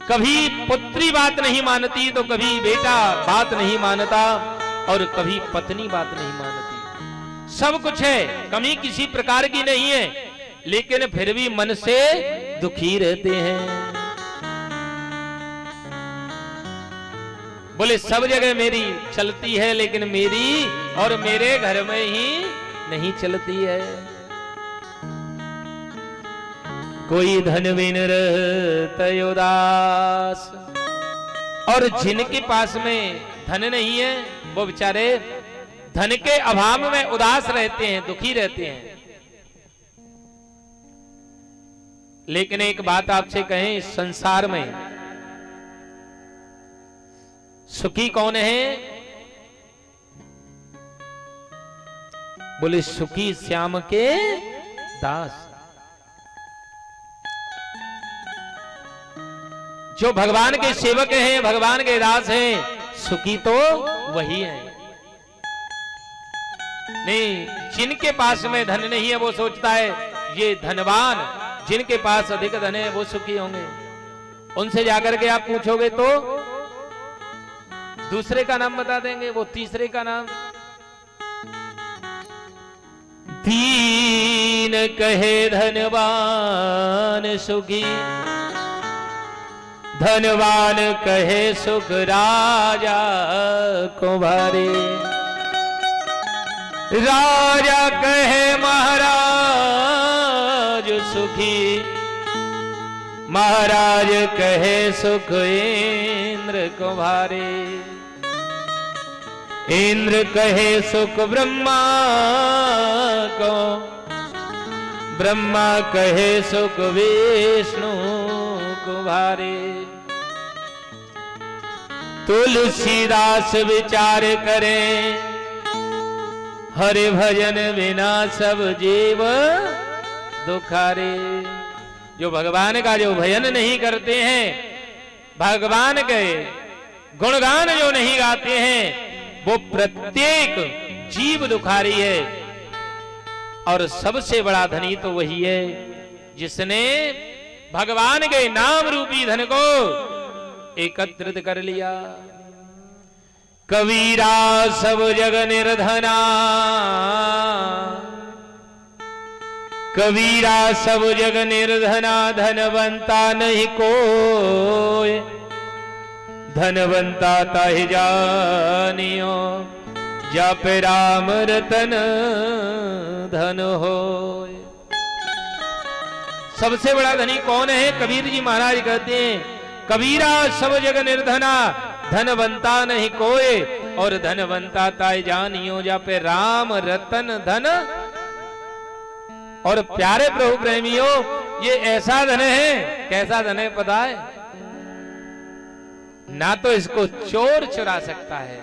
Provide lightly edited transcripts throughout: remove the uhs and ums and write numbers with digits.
कभी पुत्री बात नहीं मानती तो कभी बेटा बात नहीं मानता और कभी पत्नी बात नहीं मानती। सब कुछ है, कमी किसी प्रकार की नहीं है, लेकिन फिर भी मन से दुखी रहते हैं। बोले सब जगह मेरी चलती है लेकिन मेरी और मेरे घर में ही नहीं चलती है। कोई धन बिन रहते उदास, और जिनके पास में धन नहीं है वो बेचारे धन के अभाव में उदास रहते हैं, दुखी रहते हैं। लेकिन एक बात आपसे कहें, इस संसार में सुखी कौन है? बोले सुखी श्याम के दास। जो भगवान के सेवक हैं, भगवान के दास हैं, सुखी तो वही है। नहीं, जिनके पास में धन नहीं है वो सोचता है ये धनवान, जिनके पास अधिक धन है वो सुखी होंगे। उनसे जाकर के आप पूछोगे तो दूसरे का नाम बता देंगे, वो तीसरे का नाम। दीन कहे धनवान सुखी, धनवान कहे सुख राजा कुंवारे, राजा कहे महाराज सुखी, महाराज कहे सुख इंद्र कुंवारे, इंद्र कहे सुख ब्रह्मा को, ब्रह्मा कहे सुख विष्णु कुंवारे। तुलसीदास विचार करें, हरि भजन बिना सब जीव दुखारे। जो भगवान का जो भजन नहीं करते हैं, भगवान के गुणगान जो नहीं गाते हैं, वो प्रत्येक जीव दुखारी है। और सबसे बड़ा धनी तो वही है जिसने भगवान के नाम रूपी धन को एकत्रित कर लिया। कबीरा सब जग निर्धना, कबीरा सब जग निर्धना, धनवंता नहीं कोई, धनवंता ताहि जानियो, जप राम रतन धन होय। सबसे बड़ा धनी कौन है? कबीर जी महाराज कहते हैं, कबीरा सब जग निर्धना, धनवंता नहीं कोय, और धनवंता ताहि जानियो, जप राम रतन धन। और प्यारे प्रभु प्रेमियों, ये ऐसा धन है, कैसा धन है पता है? ना तो इसको चोर चुरा सकता है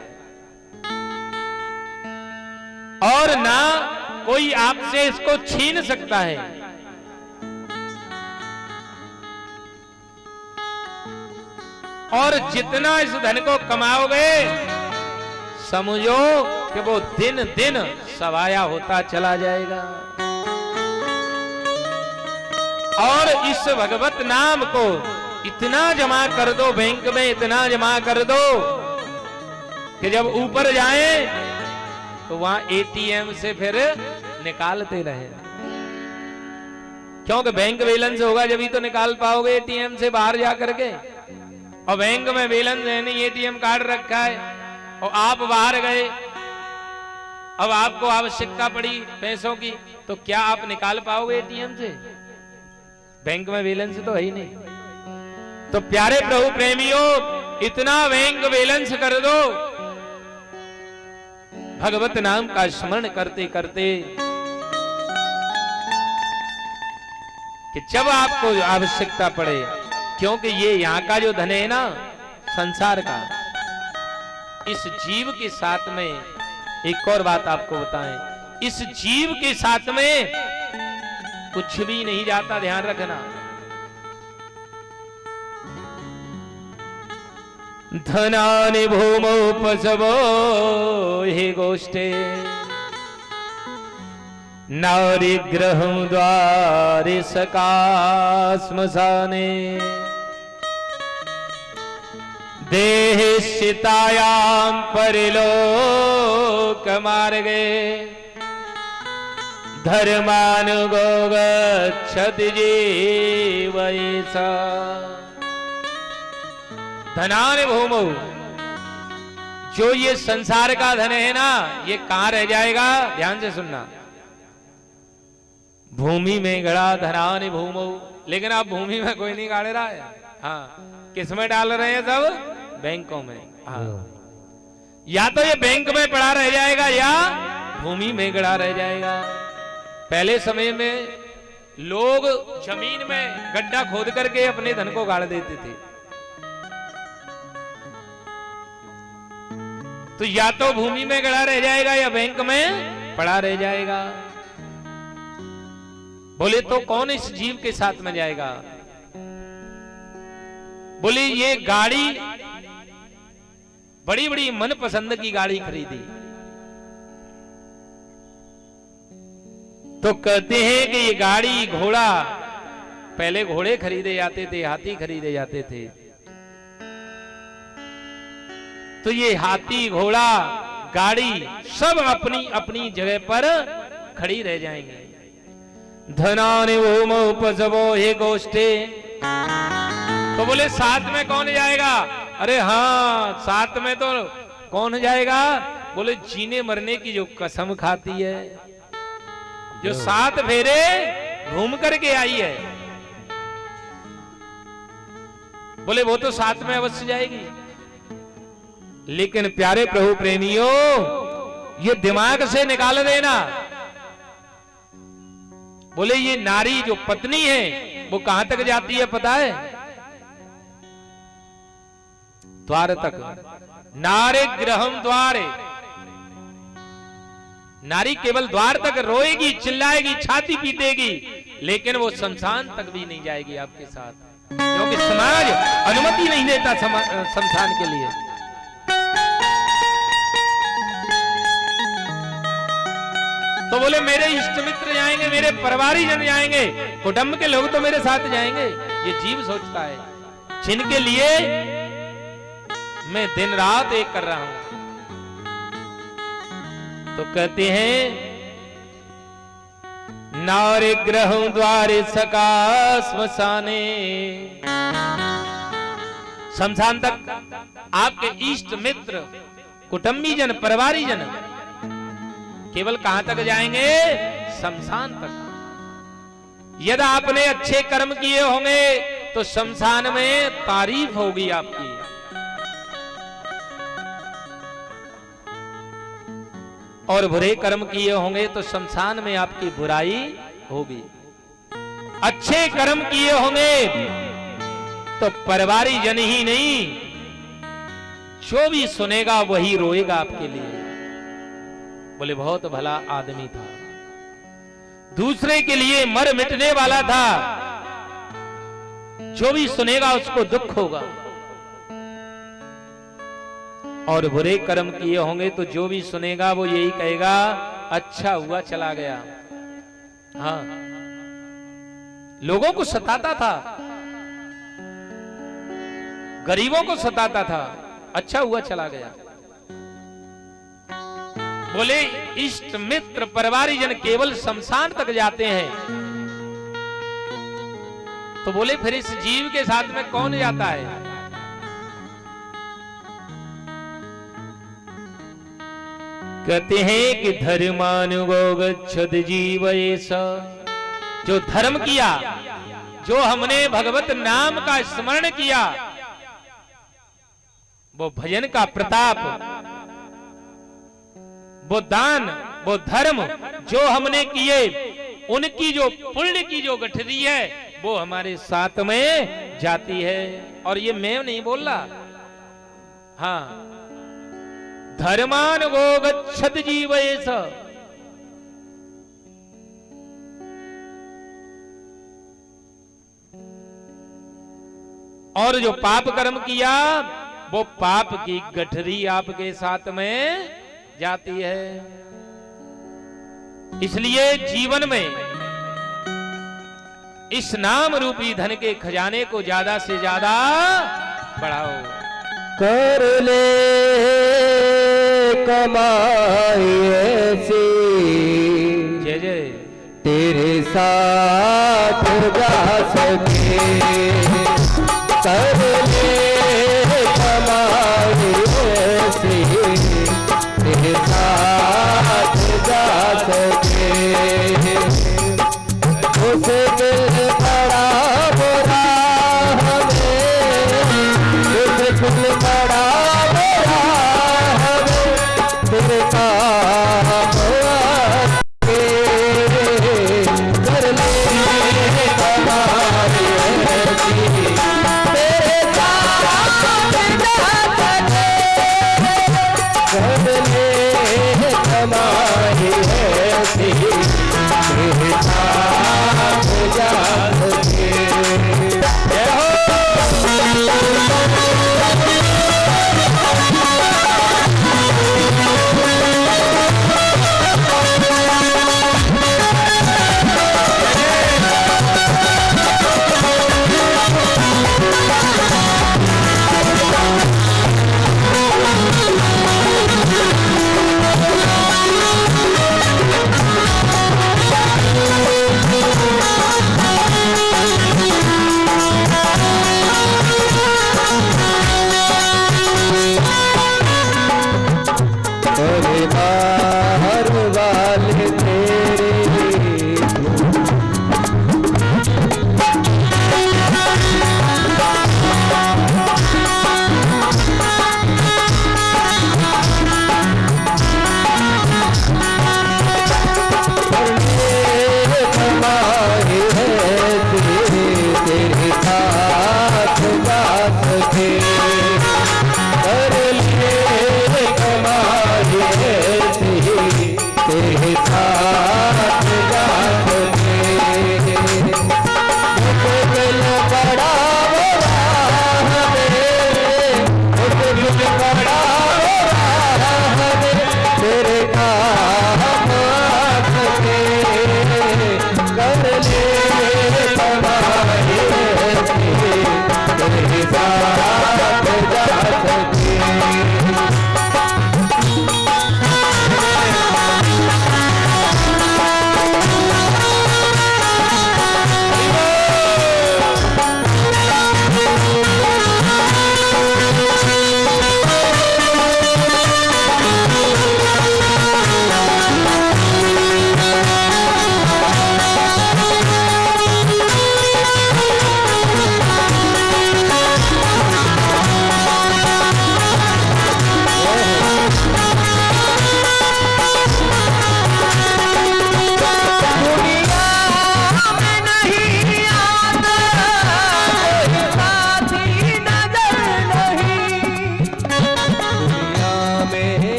और ना कोई आपसे इसको छीन सकता है। और जितना इस धन को कमाओगे, समझो कि वो दिन दिन सवाया होता चला जाएगा। और इस भगवत नाम को इतना जमा कर दो बैंक में, इतना जमा कर दो कि जब ऊपर जाए तो वहां एटीएम से फिर निकालते रहे। क्योंकि बैंक बैलेंस होगा जब ही तो निकाल पाओगे एटीएम से बाहर जा करके। और बैंक में बैलेंस है नहीं, एटीएम कार्ड रखा है और आप बाहर गए, अब आपको आवश्यकता पड़ी पैसों की, तो क्या आप निकाल पाओगे एटीएम से? बैंक में बैलेंस तो है ही नहीं। तो प्यारे प्रभु प्रेमियों, इतना बैंक बैलेंस कर दो भगवत नाम का स्मरण करते करते कि जब आपको आवश्यकता पड़े, क्योंकि ये यहाँ का जो धन है ना संसार का, इस जीव के साथ में एक और बात आपको बताएं, इस जीव के साथ में कुछ भी नहीं जाता, ध्यान रखना। धनानि भूमौ पशवो हि गोष्ठे, नारिग्रहं द्वारे सका श्मशाने, देहिष्यतायां परलोक मार्गे धर्मानुगो गच्छति जीव एषा। धनानि भूमौ, जो ये संसार का धन है ना, ये कहां रह जाएगा? ध्यान से सुनना। भूमि में गड़ा धनानि भूमौ, लेकिन आप भूमि में कोई नहीं गाड़ रहा है। हाँ, किस में डाल रहे हैं सब? बैंकों में। हाँ, या तो ये बैंक में पड़ा रह जाएगा या भूमि में गड़ा रह जाएगा। पहले समय में लोग जमीन में गड्ढा खोद करके अपने धन को गाड़ देते थे। तो या तो भूमि में गड़ा रह जाएगा या बैंक में पड़ा रह जाएगा। बोले तो कौन इस जीव के साथ में जाएगा? बोले ये गाड़ी, बड़ी बड़ी मनपसंद की गाड़ी खरीदी तो कहते हैं कि ये गाड़ी घोड़ा, पहले घोड़े खरीदे जाते थे, हाथी खरीदे जाते थे, तो ये हाथी घोड़ा गाड़ी सब अपनी अपनी जगह पर खड़ी रह जाएंगे। धनानि भूमौ पशवो हे गोष्ठे। तो बोले साथ में कौन जाएगा? अरे हाँ, साथ में तो कौन जाएगा? बोले जीने मरने की जो कसम खाती है, जो 7 फेरे घूम करके आई है, बोले वो तो साथ में अवश्य जाएगी। लेकिन प्यारे प्रभु प्रेमियों, ये दिमाग से निकाल देना। बोले ये नारी जो पत्नी है वो कहां तक जाती है पता है? द्वार तक। नारे गृहम द्वारे। नारी केवल द्वार तक रोएगी, चिल्लाएगी, छाती पीटेगी, लेकिन वो शमशान तक भी नहीं जाएगी आपके साथ, क्योंकि समाज अनुमति नहीं देता शमशान के लिए। तो बोले मेरे इष्ट मित्र जाएंगे, मेरे परिवारी जन जाएंगे, कुटुंब के लोग तो मेरे साथ जाएंगे। ये जीव सोचता है, जिनके लिए मैं दिन रात एक कर रहा हूं। तो कहते हैं नारे ग्रह द्वारे सका श्मशाने। शमशान तक आपके इष्ट मित्र, कुटुंबी जन, परिवारी जन केवल कहां तक जाएंगे? शमशान तक। यदि आपने अच्छे कर्म किए होंगे तो शमशान में तारीफ होगी आपकी, और बुरे कर्म किए होंगे तो शमशान में आपकी बुराई होगी। अच्छे कर्म किए होंगे तो परिवारी जन ही नहीं, जो भी सुनेगा वही रोएगा आपके लिए। बोले बहुत भला आदमी था, दूसरे के लिए मर मिटने वाला था, जो भी सुनेगा उसको दुख होगा। और बुरे कर्म किए होंगे तो जो भी सुनेगा वो यही कहेगा अच्छा हुआ चला गया। हाँ, लोगों को सताता था, गरीबों को सताता था, अच्छा हुआ चला गया। बोले इष्ट मित्र परिवारी जन केवल शमशान तक जाते हैं। तो बोले फिर इस जीव के साथ में कौन जाता है? कहते हैं कि धर्मानुगो गच्छति जीव एषा। जो धर्म किया, जो हमने भगवत नाम का स्मरण किया, वो भजन का प्रताप, वो दान, वो धर्म जो हमने किए, उनकी जो पुण्य की जो गठरी है वो हमारे साथ में जाती है। और ये मैं नहीं बोल रहा, हाँ, धर्मान वो गच्छत जीव एषा। और जो पाप कर्म किया वो पाप की गठरी आपके साथ में जाती है। इसलिए जीवन में इस नाम रूपी धन के खजाने को ज्यादा से ज्यादा बढ़ाओ। कर ले कमाई ऐसी जय जय तेरे साथ जा सके, कर ले कमाई ऐसी तेरे साथ जा सके। उसे दिल बड़ा बुरा हमें, उसे दिल बड़ा बुरा हमें तेरे काम आके, कर ले कमाई ऐसी तेरे साथ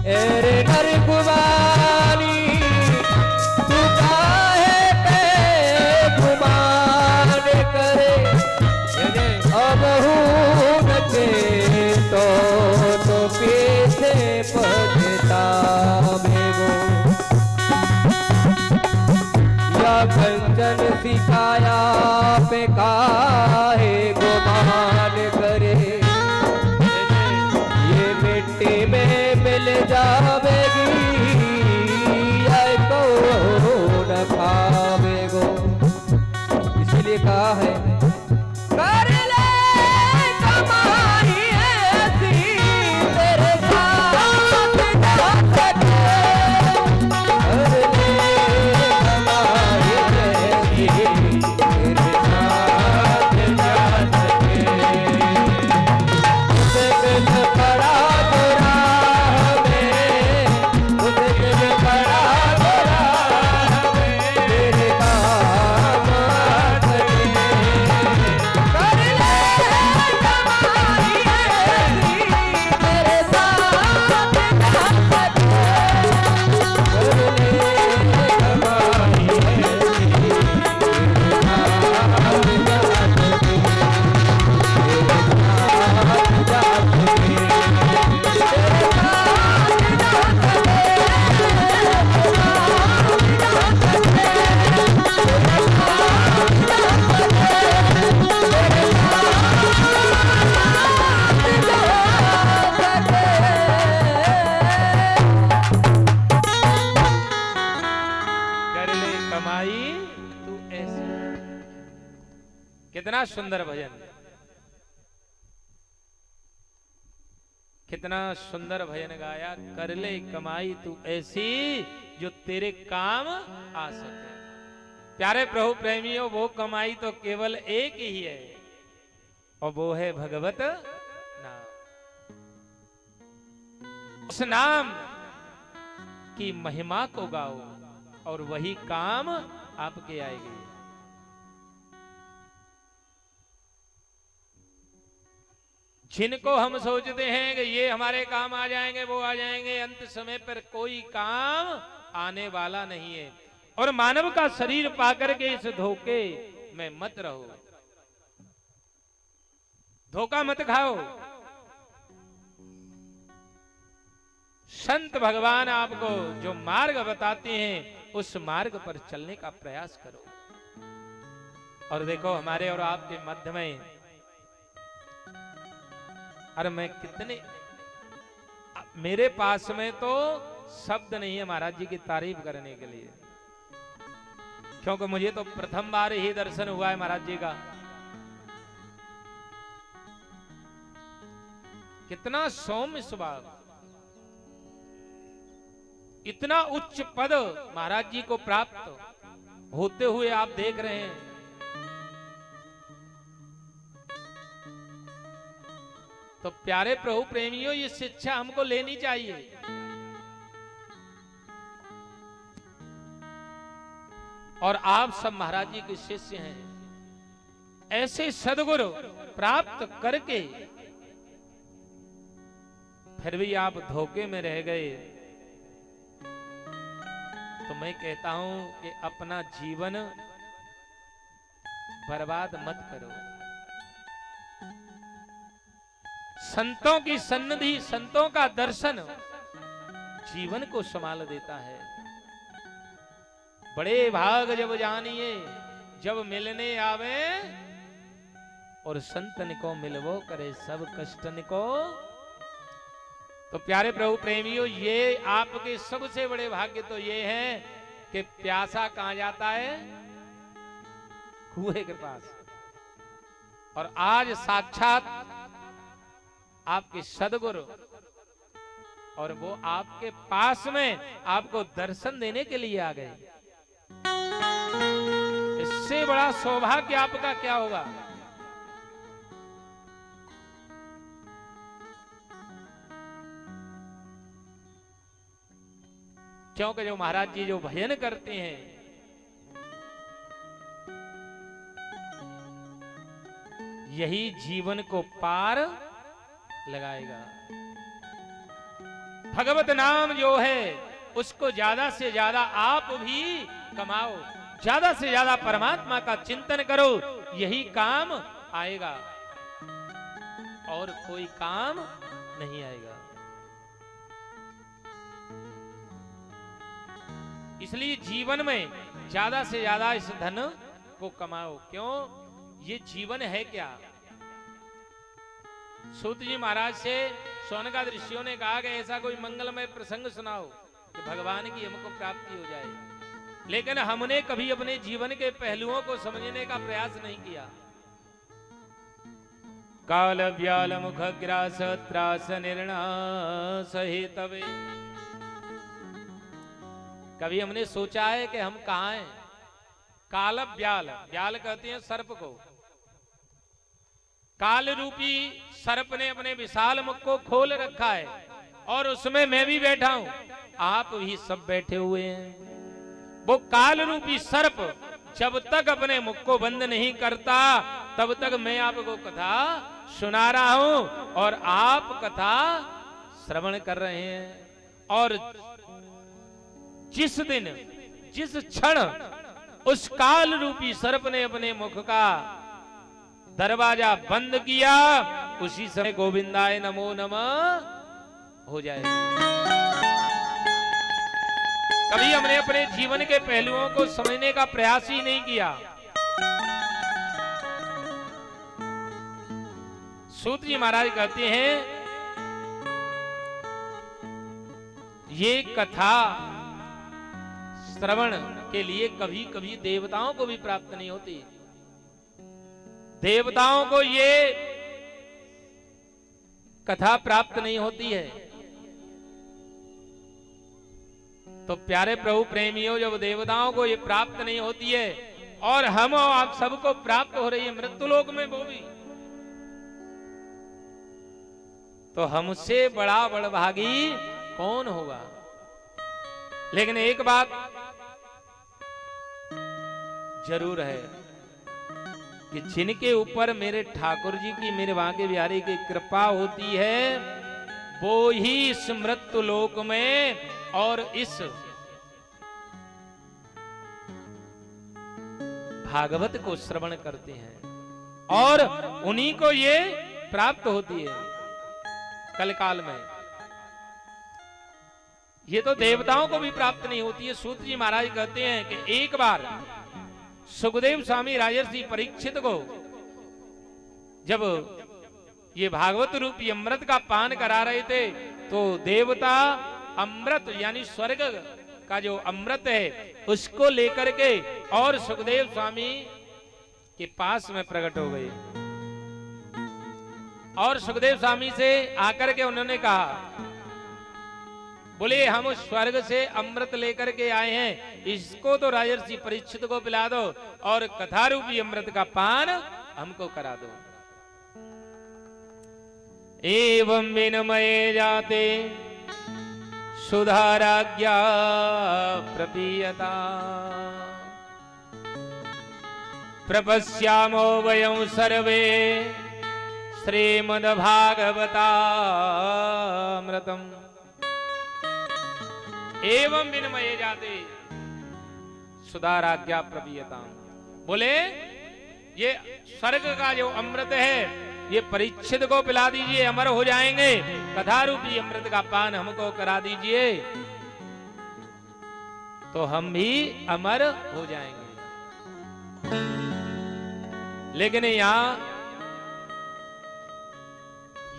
एरे नरकुमारी तू काहे पे गुमान करे अब हूँ के तो पीछे पछतावेगो या कंचन सिखाया पे काहे गुमान करे ये मिट्टी में मिल जावेगी या तो न खावेगो इसलिए कहा है कर ले कमाई ऐसी तेरे साथ जा सके कर ले कमाई ऐसी तेरे साथ जा सके उसे दिल बड़ा बुरा हमें उसे दिल बड़ा बुरा हमें तेरे काम आ सके कर ले कमाई ऐसी तेरे साथ जा सके कर ले कमाई ऐसी तेरे साथ जा सके कर ले कमाई तू ऐसी। कितना सुंदर भजन, कितना सुंदर भजन गाया। कर ले कमाई तू ऐसी जो तेरे काम आ सके। प्यारे प्रभु प्रेमियों, वो कमाई तो केवल एक ही है और वो है भगवत नाम। उस नाम की महिमा को गाओ और वही काम आपके आएंगे। जिनको हम सोचते हैं कि ये हमारे काम आ जाएंगे, वो आ जाएंगे, अंत समय पर कोई काम आने वाला नहीं है। और मानव का शरीर पाकर के इस धोखे में मत रहो, धोखा मत खाओ। संत भगवान आपको जो मार्ग बताते हैं उस मार्ग पर चलने का प्रयास करो। और देखो, हमारे और आपके मध्य में, अरे मैं कितने, मेरे पास में तो शब्द नहीं है महाराज जी की तारीफ करने के लिए, क्योंकि मुझे तो प्रथम बार ही दर्शन हुआ है महाराज जी का। कितना सौम्य स्वभाव, इतना उच्च पद महाराज जी को प्राप्त होते हुए आप देख रहे हैं। तो प्यारे प्रभु प्रेमियों, ये शिक्षा हमको लेनी चाहिए। और आप सब महाराज जी के शिष्य हैं। ऐसे सद्गुरु प्राप्त करके फिर भी आप धोखे में रह गए, तो मैं कहता हूं कि अपना जीवन बर्बाद मत करो। संतों की सन्निधि, संतों का दर्शन जीवन को संभाल देता है। बड़े भाग जब जानिए जब मिलने आवे, और संतन को मिलवो करे सब कष्टन को। तो प्यारे प्रभु प्रेमियों, ये आपके सबसे बड़े भाग्य तो ये है कि प्यासा कहां जाता है? कुएं के पास। और आज साक्षात आपके सद्गुरु, और वो आपके पास में आपको दर्शन देने के लिए आ गए। इससे बड़ा सौभाग्य आपका क्या होगा? क्योंकि जो महाराज जी जो भजन करते हैं, यही जीवन को पार लगाएगा। भगवत नाम जो है उसको ज्यादा से ज्यादा आप भी कमाओ, ज्यादा से ज्यादा परमात्मा का चिंतन करो, यही काम आएगा और कोई काम नहीं आएगा। इसलिए जीवन में ज्यादा से ज्यादा इस धन को कमाओ। क्यों? ये जीवन है क्या? सूत जी महाराज से सोनका ऋषियों ने कहा कि ऐसा कोई मंगलमय प्रसंग सुनाओ कि भगवान की हमको प्राप्ति हो जाए, लेकिन हमने कभी अपने जीवन के पहलुओं को समझने का प्रयास नहीं किया। काल व्याल मुख ग्रास त्रास निर्णास हेतवे, कभी हमने सोचा है कि हम कहां हैं? काल व्याल, व्याल कहते हैं सर्प को। काल रूपी सर्प ने अपने विशाल मुख को खोल रखा है और उसमें मैं भी बैठा हूं, आप भी सब बैठे हुए हैं। वो काल रूपी सर्प जब तक अपने मुख को बंद नहीं करता तब तक मैं आपको कथा सुना रहा हूं और आप कथा श्रवण कर रहे हैं। और जिस दिन जिस क्षण उस काल रूपी सर्प ने अपने मुख का दरवाजा बंद किया, उसी समय गोविंदाय नमो नमः हो जाएगा। कभी हमने अपने जीवन के पहलुओं को समझने का प्रयास ही नहीं किया। सूत जी महाराज कहते हैं ये कथा श्रवण के लिए कभी कभी देवताओं को भी प्राप्त नहीं होती। देवताओं को ये कथा प्राप्त नहीं होती है। तो प्यारे प्रभु प्रेमियों, जब देवताओं को ये प्राप्त नहीं होती है और हम और आप सबको प्राप्त हो रही है मृत्युलोक में वो भी, तो हमसे बड़ा बड़भागी कौन होगा? लेकिन एक बात जरूर है कि जिनके ऊपर मेरे ठाकुर जी की, मेरे बांके बिहारी की कृपा होती है, वो ही इस मृत्यु लोक में और इस भागवत को श्रवण करते हैं और उन्हीं को ये प्राप्त होती है कल काल में। ये तो देवताओं को भी प्राप्त नहीं होती है। सूत जी महाराज कहते हैं कि एक बार सुखदेव स्वामी राजर्षि परीक्षित को जब ये भागवत रूपी अमृत का पान करा रहे थे तो देवता अमृत यानी स्वर्ग का जो अमृत है उसको लेकर के और सुखदेव स्वामी के पास में प्रकट हो गए और सुखदेव स्वामी से आकर के उन्होंने कहा, बोले हम स्वर्ग से अमृत लेकर के आए हैं, इसको तो राजर्षि परीक्षित को पिला दो और कथा रूपी अमृत का पान हमको करा दो। एवं विनमये जाते सुधाराज्ञा प्रपीयता प्रपश्यामो वयं सर्वे श्रीमद् भागवतामृतम्। एवं विनमये जाते सुधाराज्ञा प्रपीयता, बोले ये स्वर्ग का जो अमृत है ये परीक्षित को पिला दीजिए, अमर हो जाएंगे। कथा रूपी अमृत का पान हमको करा दीजिए तो हम भी अमर हो जाएंगे। लेकिन यहां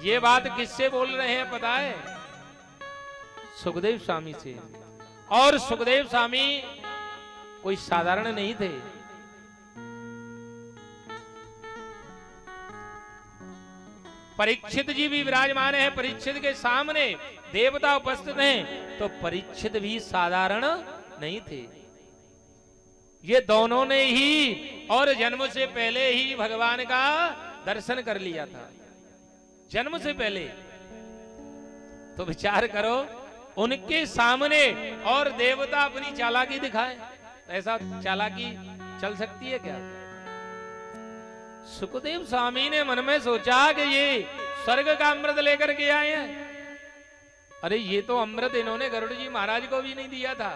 ये बात किससे बोल रहे हैं पता है? सुखदेव स्वामी से। और सुखदेव स्वामी कोई साधारण नहीं थे। परीक्षित जी भी विराजमान है, परीक्षित के सामने देवता उपस्थित हैं, तो परीक्षित भी साधारण नहीं थे। ये दोनों ने ही और जन्म से पहले ही भगवान का दर्शन कर लिया था, जन्म से पहले। तो विचार करो, उनके सामने और देवता अपनी चालाकी दिखाए, ऐसा चालाकी चल सकती है क्या? सुखदेव स्वामी ने मन में सोचा कि ये स्वर्ग का अमृत लेकर के आए हैं अरे ये तो अमृत इन्होंने गरुड़ जी महाराज को भी नहीं दिया था।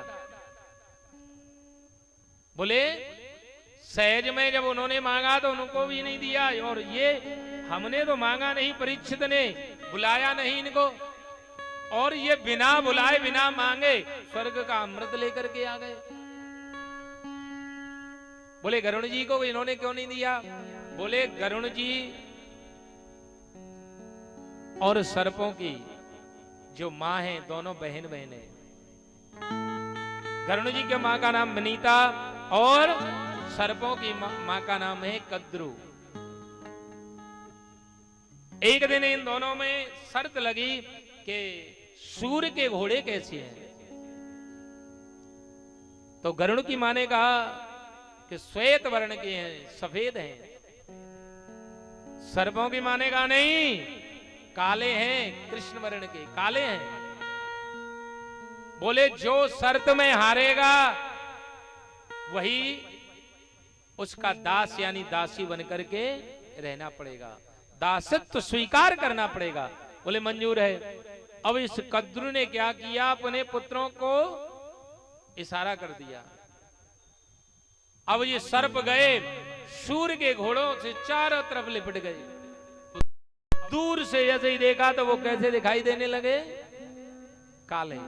बोले सहज में जब उन्होंने मांगा तो उनको भी नहीं दिया, और ये हमने तो मांगा नहीं, परीक्षित ने बुलाया नहीं इनको, और ये बिना बुलाए बिना मांगे स्वर्ग का अमृत लेकर के आ गए। बोले गरुड़ जी को इन्होंने क्यों नहीं दिया? बोले गरुड़ जी और सर्पों की जो मां है दोनों बहन बहन है। गरुड़ जी के मां का नाम वनिता और सर्पों की मां का नाम है कद्रू। एक दिन इन दोनों में शर्त लगी कि सूर्य के घोड़े कैसे हैं। तो गरुड़ की मां ने कहा कि श्वेत वर्ण के हैं, सफेद हैं। सर्पों की मां ने कहा नहीं, काले हैं, कृष्ण वर्ण के काले हैं। बोले जो शर्त में हारेगा वही उसका दास यानी दासी बनकर के रहना पड़ेगा, दासत्व स्वीकार करना पड़ेगा। बोले मंजूर है। अब इस कद्रू ने क्या किया, अपने पुत्रों को इशारा कर दिया। अब ये सर्प गए, सूर्य के घोड़ों से चारों तरफ लिपट गए। दूर से जैसे ही देखा तो वो कैसे दिखाई देने लगे, काले।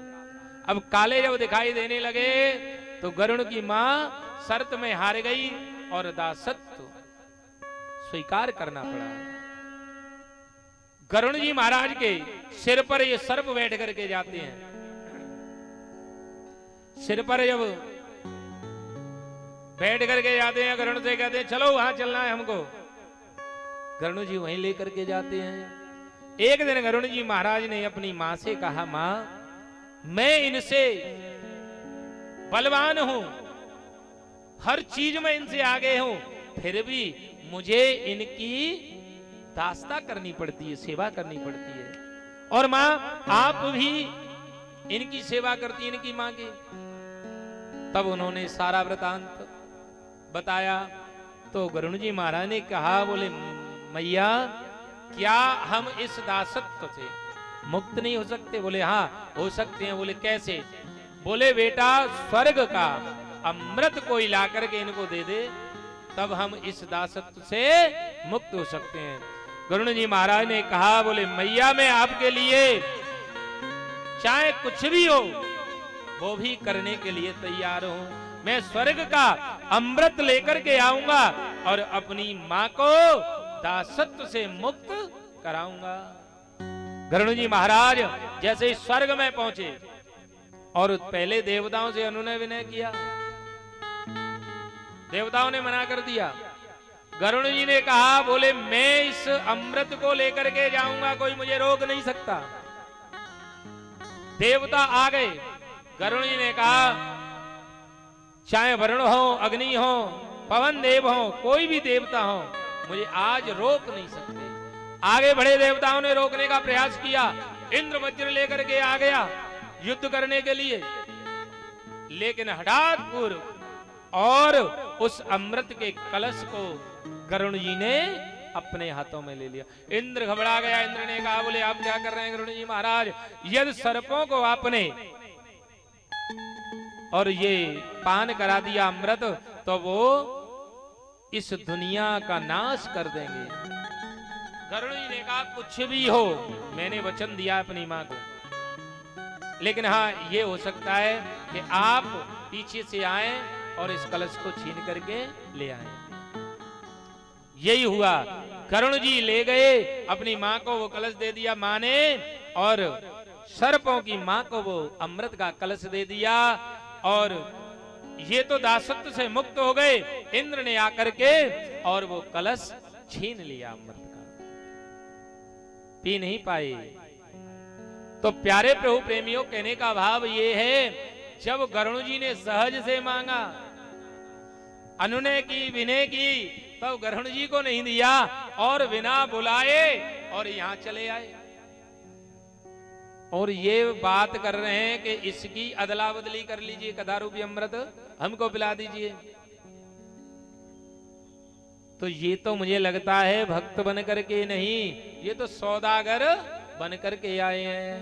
अब काले जब दिखाई देने लगे तो गरुड़ की मां शर्त में हार गई और दासत्व स्वीकार करना पड़ा। गरुड़ जी महाराज के सिर पर ये सर्प बैठ करके जाते हैं। सिर पर जब बैठ करके जाते हैं, गरुड़ से कहते हैं चलो वहां चलना है हमको। गरुड़ जी वहीं लेकर के जाते हैं। एक दिन गरुड़ जी महाराज ने अपनी मां से कहा, मां मैं इनसे बलवान हूं, हर चीज में इनसे आगे हूं, फिर भी मुझे इनकी दास्ता करनी पड़ती है, सेवा करनी पड़ती है। और मां आप भी इनकी सेवा करती है, इनकी मां की। तब उन्होंने सारा वृतांत बताया। तो गरुड़ जी महाराज ने कहा, बोले मैया क्या हम इस दासत्व से मुक्त नहीं हो सकते? बोले हाँ हो सकते हैं। बोले कैसे? बोले बेटा स्वर्ग का अमृत कोई ला करके इनको दे दे, तब हम इस दासत्व से मुक्त हो सकते हैं। गरुड़ जी महाराज ने कहा, बोले मैया मैं आपके लिए चाहे कुछ भी हो वो भी करने के लिए तैयार हूं। मैं स्वर्ग का अमृत लेकर के आऊंगा और अपनी मां को दासत्व से मुक्त कराऊंगा। गरुड़ जी महाराज जैसे ही स्वर्ग में पहुंचे और पहले देवताओं से अनुनय विनय किया, देवताओं ने मना कर दिया। गरुड़ जी ने कहा, बोले मैं इस अमृत को लेकर के जाऊंगा, कोई मुझे रोक नहीं सकता। देवता आ गए। गरुड़ जी ने कहा, चाहे वरुण हो, अग्नि हो, पवन देव हो, कोई भी देवता हो, मुझे आज रोक नहीं सकते। आगे बढ़े देवताओं ने रोकने का प्रयास किया। इंद्र वज्र लेकर के आ गया युद्ध करने के लिए, लेकिन हठात पूर्व और उस अमृत के कलश को गरुड़ जी ने अपने हाथों में ले लिया। इंद्र घबरा गया। इंद्र ने कहा, बोले आप क्या कर रहे हैं गरुड़ जी महाराज? यदि सर्पों को आपने और ये पान करा दिया अमृत तो वो इस दुनिया का नाश कर देंगे। गरुड़ जी ने कहा, कुछ भी हो मैंने वचन दिया अपनी मां को, लेकिन हाँ ये हो सकता है कि आप पीछे से आए और इस कलश को छीन करके ले आए। यही हुआ। गरुड़ जी ले गए, अपनी मां को वो कलश दे दिया मां ने, और सर्पों की मां को वो अमृत का कलश दे दिया। और ये तो दासत्व से मुक्त हो गए। इंद्र ने आकर के और वो कलश छीन लिया अमृत का, पी नहीं पाए। तो प्यारे प्रभु प्रेमियों, कहने का भाव ये है, जब गरुड़ जी ने सहज से मांगा, अनुनय की, विनय की, तब गरुड़ जी को नहीं दिया और बिना बुलाए और यहां चले आए। और ये बात कर रहे हैं कि इसकी अदला बदली कर लीजिए, कदा रूपी अमृत हमको पिला दीजिए। तो ये तो मुझे लगता है भक्त बन करके नहीं, ये तो सौदागर बन करके आए हैं।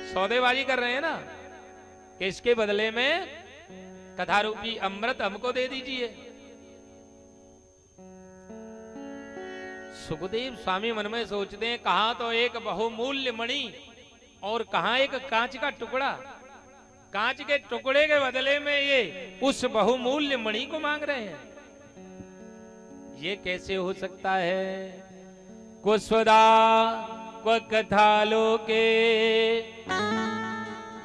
सौदेबाजी कर रहे हैं ना कि इसके बदले में कथा रूपी अमृत हमको दे दीजिए। सुखदेव स्वामी मन में सोचते हैं, कहां तो एक बहुमूल्य मणि और कहां एक कांच का टुकड़ा। कांच के टुकड़े के बदले में ये उस बहुमूल्य मणि को मांग रहे हैं। ये कैसे हो सकता है? कुस्वदा क्व कथा लोके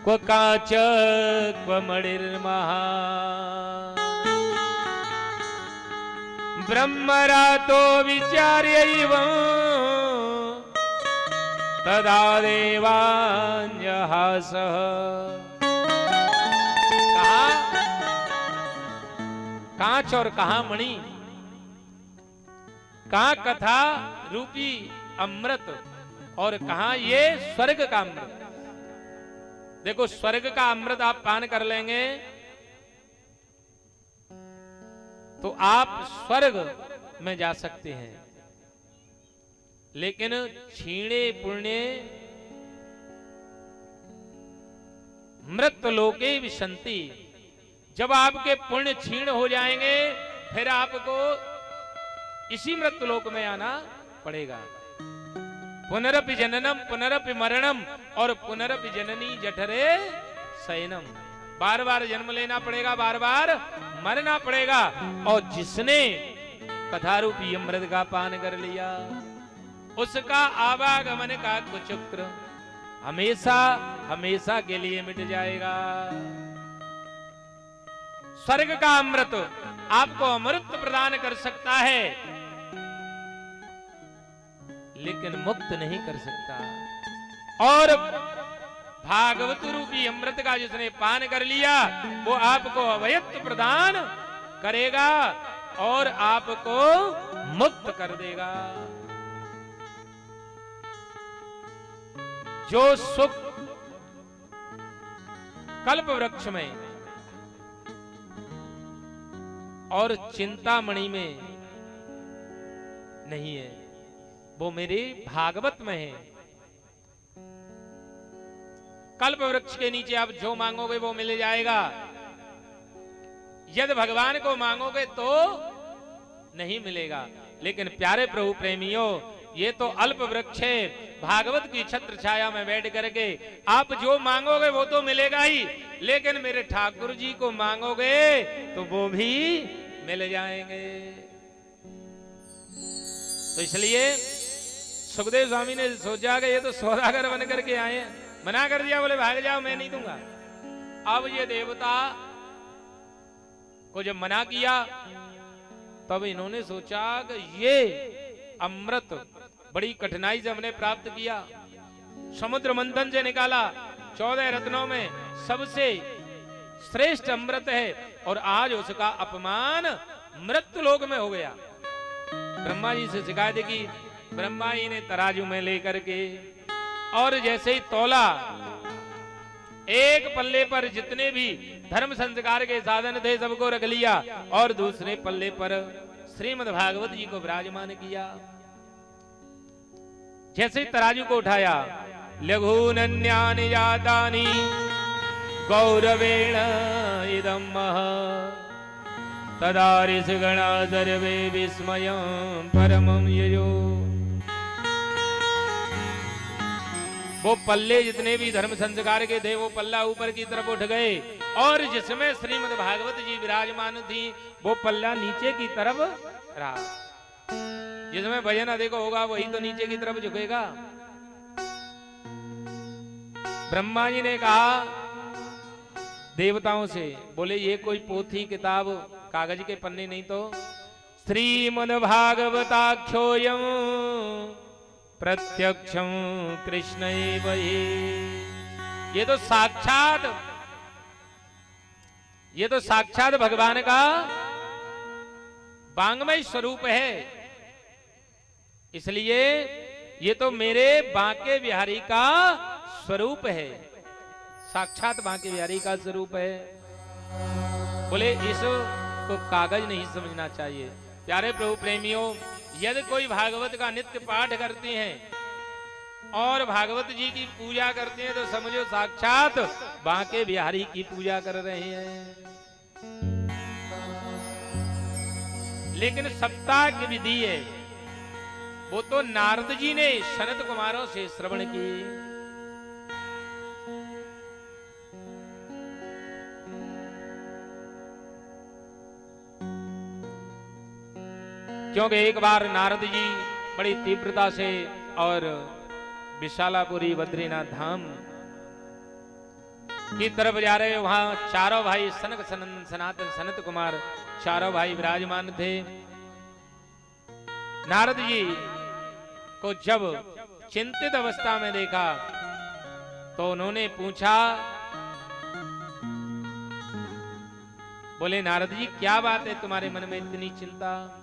क्व कांच क्व मणिर्महा ब्रह्मरातो विचार्यैव तदा देवान्यहासः। कहा कांच और कहा मणि, कहा कथा रूपी अमृत और कहा ये स्वर्ग का अमृत। देखो स्वर्ग का अमृत आप पान कर लेंगे तो आप स्वर्ग में जा सकते हैं, लेकिन क्षीणे पुण्य मृत लोके विशंति। जब आपके पुण्य क्षीण हो जाएंगे फिर आपको इसी मृत्यु लोक में आना पड़ेगा। पुनरपि जननम पुनरपि मरणम और पुनरपि जननी जठरे शयनम। बार बार जन्म लेना पड़ेगा, बार बार मरना पड़ेगा। और जिसने कथा रूपी अमृत का पान कर लिया उसका आवागमन का कुचक्र हमेशा हमेशा के लिए मिट जाएगा। स्वर्ग का अमृत आपको अमृत प्रदान कर सकता है लेकिन मुक्त नहीं कर सकता। और भागवत रूपी अमृत का जिसने पान कर लिया वो आपको अभयत्व प्रदान करेगा और आपको मुक्त कर देगा। जो सुख कल्प वृक्ष में और चिंतामणि में नहीं है वो मेरे भागवत में है। कल्प वृक्ष के नीचे आप जो मांगोगे वो मिल जाएगा, यदि भगवान को मांगोगे तो नहीं मिलेगा। लेकिन प्यारे प्रभु प्रेमियों, ये तो अल्प वृक्ष है, भागवत की छत्र छाया में बैठ करके आप जो मांगोगे वो तो मिलेगा ही, लेकिन मेरे ठाकुर जी को मांगोगे तो वो भी मिल जाएंगे। तो इसलिए सुखदेव स्वामी ने सोचा कि ये तो सौदागर बन करके आए हैं, मना कर दिया, बोले भाग जाओ मैं नहीं दूंगा। अब ये देवता को जब मना किया तब इन्होंने सोचा कि ये अमृत बड़ी कठिनाई से हमने प्राप्त किया, समुद्र मंथन से निकाला, 14 रत्नों में सबसे श्रेष्ठ अमृत है और आज उसका अपमान मृत्यु लोक में हो गया। ब्रह्मा जी से शिकायत की, ब्रह्मा जी ने तराजू में लेकर के और जैसे ही तौला, एक पल्ले पर जितने भी धर्म संस्कार के साधन थे सबको रख लिया और दूसरे पल्ले पर श्रीमद् भागवत जी को विराजमान किया। जैसे ही तराजू को उठाया, लघूनन्यानि जातानि गौरवेण इदं महत् तदा ऋषिगणा सर्वे विस्मयं परमं ययो। वो पल्ले जितने भी धर्म संस्कार के थे वो पल्ला ऊपर की तरफ उठ गए और जिसमें श्रीमद् भागवत जी विराजमान थी वो पल्ला नीचे की तरफ रहा। जिसमें भजन अधिक होगा वही तो नीचे की तरफ झुकेगा। ब्रह्मा जी ने कहा देवताओं से, बोले ये कोई पोथी किताब कागज के पन्ने नहीं तो श्रीमद् भागवताख्योयम प्रत्यक्षं कृष्ण एव हि। ये तो साक्षात भगवान का वांग्मय स्वरूप है, इसलिए ये तो मेरे बांके बिहारी का स्वरूप है, साक्षात बांके बिहारी का स्वरूप है। बोले इसको कागज नहीं समझना चाहिए। प्यारे प्रभु प्रेमियों, यदि कोई भागवत का नित्य पाठ करते हैं और भागवत जी की पूजा करते हैं तो समझो साक्षात बांके बिहारी की पूजा कर रहे हैं। लेकिन सप्ताह की विधि है वो तो नारद जी ने सनत कुमारों से श्रवण की। क्योंकि एक बार नारद जी बड़ी तीव्रता से और विशालापुरी बद्रीनाथ धाम की तरफ जा रहे, वहां चारों भाई सनक सनंदन सनातन सनत कुमार चारों भाई विराजमान थे। नारद जी को जब चिंतित अवस्था में देखा तो उन्होंने पूछा, बोले नारद जी क्या बात है तुम्हारे मन में इतनी चिंता।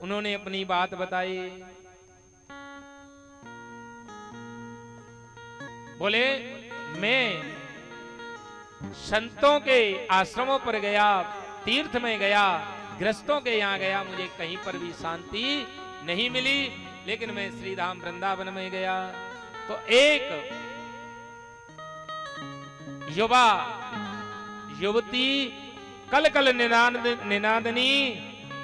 उन्होंने अपनी बात बताई। बोले मैं संतों के आश्रमों पर गया, तीर्थ में गया, गृहस्थों के यहाँ गया, मुझे कहीं पर भी शांति नहीं मिली। लेकिन मैं श्री धाम वृंदावन में गया तो एक युवा युवती कल कल निनादनी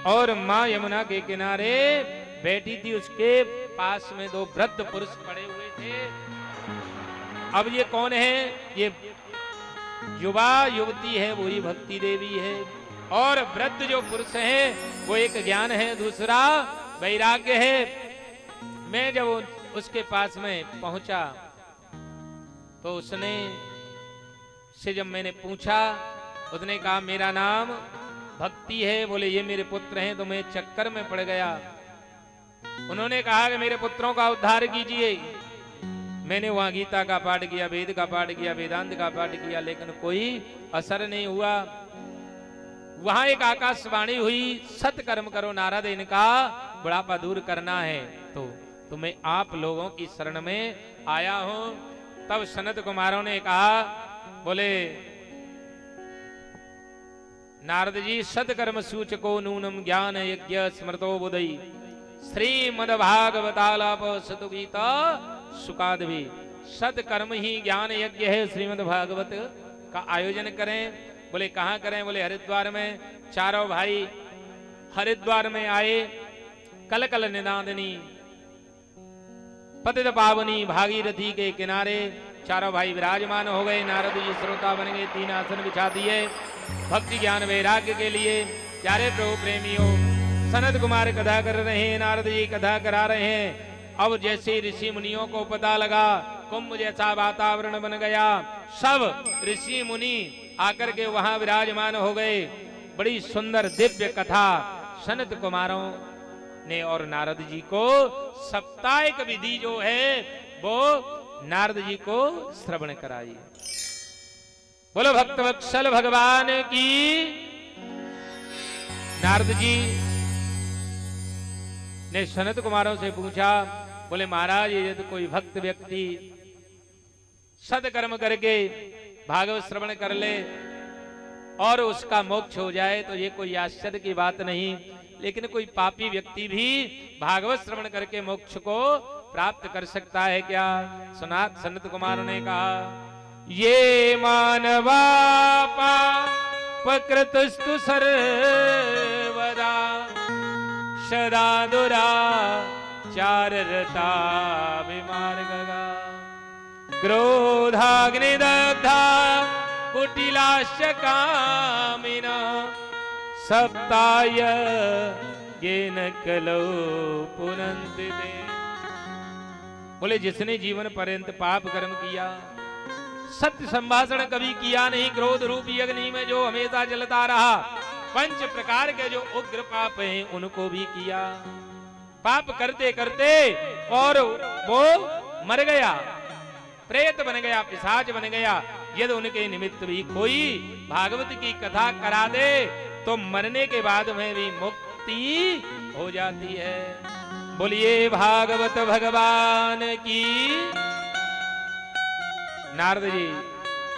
और मां यमुना के किनारे बैठी थी। उसके पास में दो वृद्ध पुरुष पड़े हुए थे। अब ये कौन है? ये युवा युवती है, वही भक्ति देवी है। और वृद्ध जो पुरुष है वो एक ज्ञान है, दूसरा वैराग्य है। मैं जब उसके पास में पहुंचा तो उसने से जब मैंने पूछा, उसने कहा मेरा नाम भक्ति है। बोले ये मेरे पुत्र हैं। तो मैं चक्कर में पड़ गया। उन्होंने कहा कि मेरे पुत्रों का उद्धार कीजिए। मैंने वहां गीता का पाठ किया, वेद का पाठ किया, वेदांत का पाठ किया, लेकिन कोई असर नहीं हुआ। वहां एक आकाशवाणी हुई, सत्कर्म करो नारद, इनका बुढ़ापा दूर करना है। तो मैं आप लोगों की शरण में आया हूं। तब सनत कुमारों ने कहा, बोले नारद जी सत्कर्म सूचको नूनम ज्ञान यज्ञ स्मृतो बुधई श्रीमद्भागवतालाप सतुगीता सुकादभी। सत्कर्म ही ज्ञान यज्ञ है, श्रीमद् भागवत का आयोजन करें। बोले कहां करें? बोले हरिद्वार में। चारों भाई हरिद्वार में आए। कल कल निनादनी पतित पावनी भागीरथी के किनारे चारों भाई विराजमान हो गए। नारद जी श्रोता बन गए, 3 आसन बिछा दिए भक्ति ज्ञान वैराग्य के लिए। प्यारे प्रभु प्रेमियों, सनत कुमार कथा कर रहे हैं, नारद जी कथा करा रहे हैं। अब जैसे ऋषि मुनियों को पता लगा, कुंभ जैसा वातावरण बन गया। सब ऋषि मुनि आकर के वहां विराजमान हो गए। बड़ी सुंदर दिव्य कथा सनत कुमारों ने और नारद जी को साप्ताहिक विधि जो है वो नारद जी को श्रवण कराई। बोलो भक्त वत्सल भगवान की। नारद जी ने सनत कुमारों से पूछा, बोले महाराज यदि कोई भक्त व्यक्ति सत्कर्म करके भागवत श्रवण कर ले और उसका मोक्ष हो जाए तो ये कोई आश्चर्य की बात नहीं। लेकिन कोई पापी व्यक्ति भी भागवत श्रवण करके मोक्ष को प्राप्त कर सकता है क्या? सुनात सनत कुमार ने कहा, ये मानवा पापकृतस्तु सर्वदा सदा दुराचाररता विमार्गगा क्रोधाग्निदग्धा कुटिलाश्च कामिना सप्ताय येन कलो पुनन्ति ते। बोले जिसने जीवन पर्यंत पाप कर्म किया, सत्य संभाषण कभी किया नहीं, क्रोध रूपी अग्नि में जो हमेशा जलता रहा, 5 प्रकार के जो उग्र पाप हैं उनको भी किया, पाप करते करते और वो मर गया, प्रेत बन गया, पिशाच बन गया। यदि उनके निमित्त भी कोई भागवत की कथा करा दे तो मरने के बाद में भी मुक्ति हो जाती है। बोलिए भागवत भगवान की। नारद जी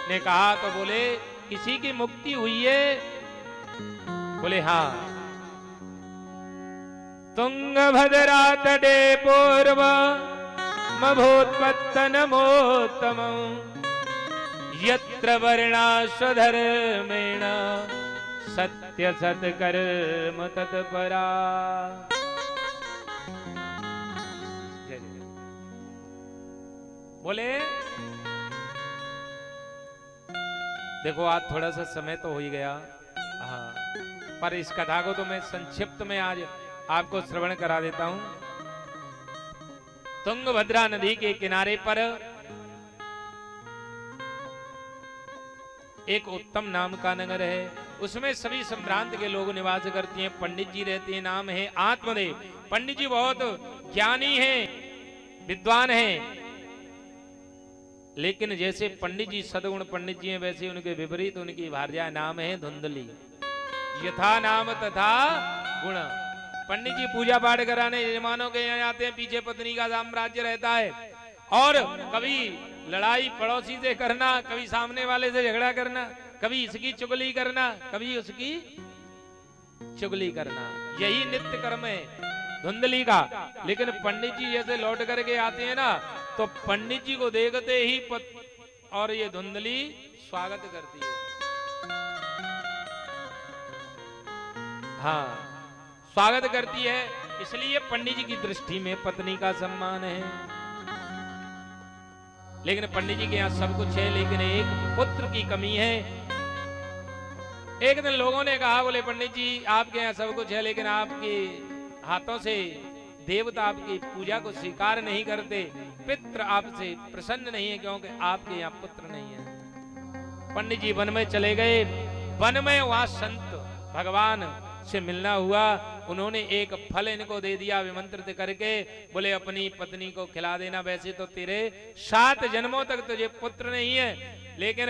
ने कहा तो बोले किसी की मुक्ति हुई है? बोले हाँ। तुंगभद्रा तटे पूर्व मभोत्पत्तनमोत्तमम् यत्र वर्णाश्वधर्मेण सत्य सत्कर्म तत्परा। बोले देखो आज थोड़ा सा समय तो हो ही गया, हाँ, पर इस कथा को तो मैं संक्षिप्त में आज आपको श्रवण करा देता हूं। तुंगभद्रा नदी के किनारे पर एक उत्तम नाम का नगर है, उसमें सभी संभ्रांत के लोग निवास करते हैं। पंडित जी रहते हैं, नाम है आत्मदेव। पंडित जी बहुत ज्ञानी हैं, विद्वान हैं, लेकिन जैसे पंडित जी सदगुण पंडित जी हैं वैसे उनके विपरीत उनकी भार्या नाम है धुंधली। यथा नाम तथा गुण। पंडित जी पूजा पाठ कराने यजमानों के यहाँ आते हैं, पीछे पत्नी का साम्राज्य रहता है, और कभी लड़ाई पड़ोसी से करना, कभी सामने वाले से झगड़ा करना, कभी इसकी चुगली करना, कभी उसकी चुगली करना, यही नित्य कर्म है धुंधली का। लेकिन पंडित जी जैसे लौट करके आते हैं ना, तो पंडित जी को देखते ही और ये धुंधली स्वागत करती है। हाँ, स्वागत करती है, इसलिए पंडित जी की दृष्टि में पत्नी का सम्मान है। लेकिन पंडित जी के यहाँ सब कुछ है, लेकिन एक पुत्र की कमी है। एक दिन लोगों ने कहा, बोले पंडित जी आपके यहाँ सब कुछ है, लेकिन आपके हाथों से देवता आपकी पूजा को स्वीकार नहीं करते, पितृ आपसे प्रसन्न नहीं है, क्योंकि आपके यहाँ पुत्र नहीं है। पंडित जी वन में चले गए, वन में वहां संत भगवान से मिलना हुआ। उन्होंने एक फल इनको दे दिया विमंत्रित करके, बोले अपनी पत्नी को खिला देना, वैसे तो तेरे 7 जन्मों तक तुझे पुत्र नहीं है, लेकिन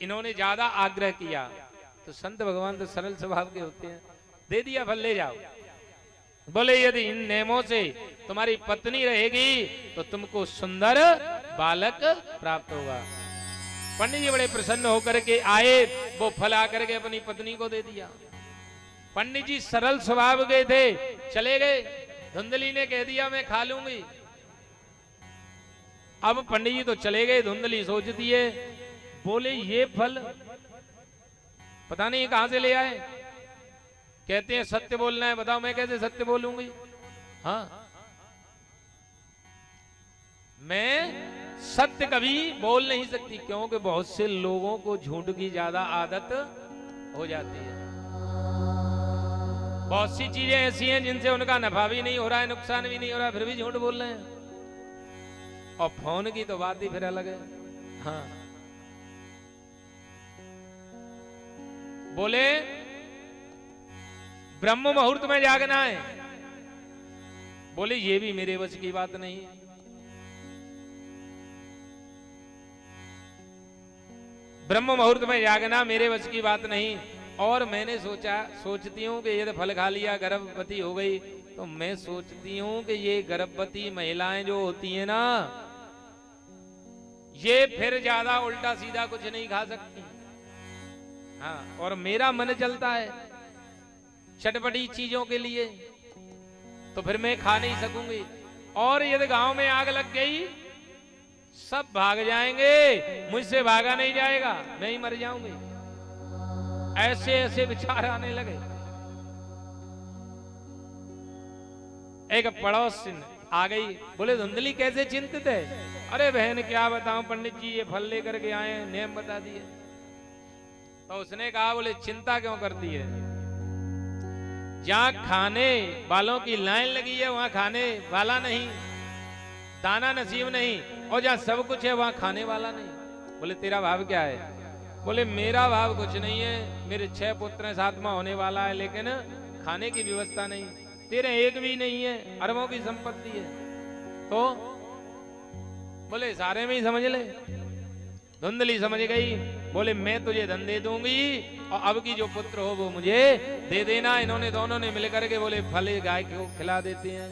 इन्होंने ज्यादा आग्रह किया तो संत भगवान तो सरल स्वभाव के होते हैं, दे दिया फल ले जाओ। बोले यदि इन नियमों से तुम्हारी पत्नी रहेगी तो तुमको सुंदर बालक प्राप्त होगा। पंडित जी बड़े प्रसन्न होकर के आए, वो फल आकर के अपनी पत्नी को दे दिया। पंडित जी सरल स्वभाव के थे, चले गए। धुंधली ने कह दिया मैं खा लूंगी। अब पंडित जी तो चले गए, धुंधली सोचती है, बोले ये फल पता नहीं कहां से ले आए। कहते हैं सत्य बोलना है, बताओ मैं कैसे सत्य बोलूंगी। हाँ, मैं सत्य कभी बोल नहीं सकती, क्योंकि बहुत से लोगों को झूठ की ज्यादा आदत हो जाती है। बहुत सी चीजें ऐसी हैं जिनसे उनका नफा भी नहीं हो रहा है, नुकसान भी नहीं हो रहा है, फिर भी झूठ बोल रहे हैं। और फोन की तो बात ही फिर अलग है। हाँ, बोले ब्रह्म मुहूर्त में जागना है। बोले ये भी मेरे वश की बात नहीं है। ब्रह्म मुहूर्त में जागना मेरे वश की बात नहीं। और मैंने सोचती हूं कि यदि फल खा लिया गर्भवती हो गई, तो मैं सोचती हूं कि ये गर्भवती महिलाएं जो होती हैं ना, ये फिर ज्यादा उल्टा सीधा कुछ नहीं खा सकती। हाँ, और मेरा मन चलता है चटपटी चीजों के लिए, तो फिर मैं खा नहीं सकूंगी। और यदि गांव में आग लग गई, सब भाग जाएंगे, मुझसे भागा नहीं जाएगा, मैं ही मर जाऊंगी। ऐसे ऐसे विचार आने लगे। एक पड़ोस आ गई, बोले धुंधली कैसे चिंतित है। अरे बहन क्या बताऊं पंडित जी, ये फल लेकर के आए, नियम बता दिए। तो उसने कहा, बोले चिंता क्यों करती है, जहां खाने वालों की लाइन लगी है वहां खाने वाला नहीं, दाना नसीब नहीं, और जहां सब कुछ है वहां खाने वाला नहीं। बोले तेरा भाव क्या है। बोले मेरा भाव कुछ नहीं है, मेरे 6 पुत्र हैं, 7वां होने वाला है, लेकिन खाने की व्यवस्था नहीं। तेरे एक भी नहीं है, अरबों की संपत्ति है। तो बोले सारे में ही समझ ले। धुंधली समझ गई, बोले मैं तुझे धन दे दूंगी, और अब की जो पुत्र हो वो मुझे दे देना। इन्होंने दोनों ने मिलकर के बोले फल गाय को खिला देते हैं।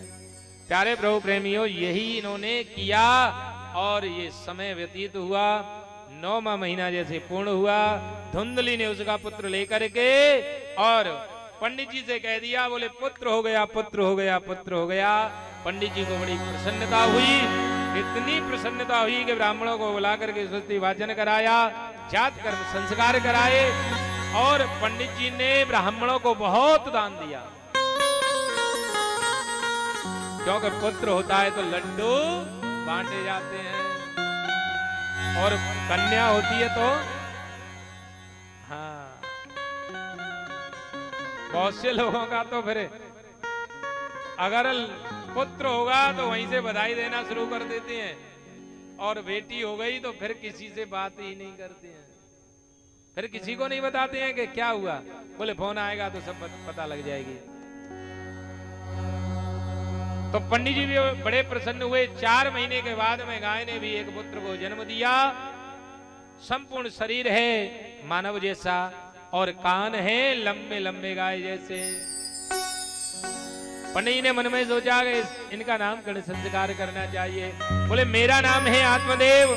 प्यारे प्रभु प्रेमियों, यही इन्होंने किया, और ये समय व्यतीत हुआ। 9वां महीना जैसे पूर्ण हुआ, धुंधली ने उसका पुत्र लेकर के और पंडित जी से कह दिया, बोले पुत्र हो गया, पुत्र हो गया, पुत्र हो गया। पंडित जी को बड़ी प्रसन्नता हुई, इतनी प्रसन्नता हुई कि ब्राह्मणों को बुला करके स्तुति वाचन कराया, जात कर्म संस्कार कराए और पंडित जी ने ब्राह्मणों को बहुत दान दिया। क्योंकि पुत्र होता है तो लड्डू बांटे जाते हैं और कन्या होती है तो हाँ, बहुत से लोगों का तो फिर अगर पुत्र होगा तो वहीं से बधाई देना शुरू कर देते हैं, और बेटी हो गई तो फिर किसी से बात ही नहीं करते हैं, फिर किसी को नहीं बताते हैं कि क्या हुआ, बोले फोन आएगा तो सब पता लग जाएगी। तो पंडित जी भी बड़े प्रसन्न हुए। 4 महीने के बाद में गाय ने भी एक पुत्र को जन्म दिया। संपूर्ण शरीर है मानव जैसा और कान है लंबे लंबे गाय जैसे। पंडित जी ने मन में सोचा कि इनका नामकरण संस्कार करना चाहिए। बोले मेरा नाम है आत्मदेव,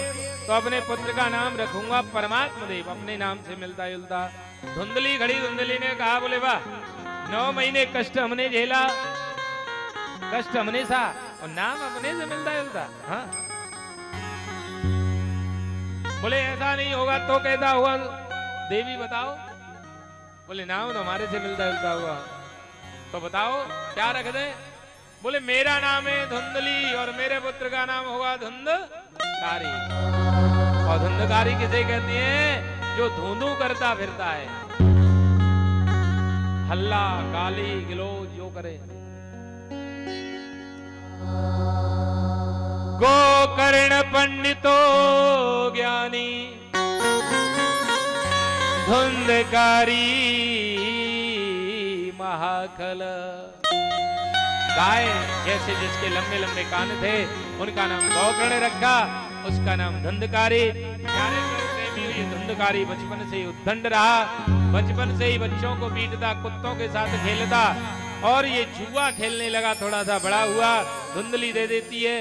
तो अपने पुत्र का नाम रखूंगा परमात्मदेव, अपने नाम से मिलता जुलता। धुंधली खड़ी धुंधली ने कहा, बोले वाह, 9 महीने कष्ट हमने झेला, कष्ट हमने सा और नाम अपने से मिलता जुलता। हाँ, बोले ऐसा नहीं होगा तो कैसा हुआ, देवी बताओ। बोले नाम तो हमारे से मिलता जुलता हुआ, तो बताओ क्या रख दे। बोले मेरा नाम है धुंधली और मेरे पुत्र का नाम होगा धुंधकारी। और धुंधकारी किसे कहते हैं? जो धुंधू करता फिरता है, हल्ला गाली गिलोज जो करे। गोकर्ण पंडितो ज्ञानी धुंधकारी महाखल। गाय जैसे जिसके लंबे लंबे कान थे उनका नाम गोकर्ण रखा, उसका नाम धुंधकारी। प्यारे प्रेमी, ये धुंधकारी बचपन से ही उद्दंड रहा, बचपन से ही बच्चों को पीटता, कुत्तों के साथ खेलता, और ये जुआ खेलने लगा। थोड़ा सा बड़ा हुआ, धुंधली दे देती है,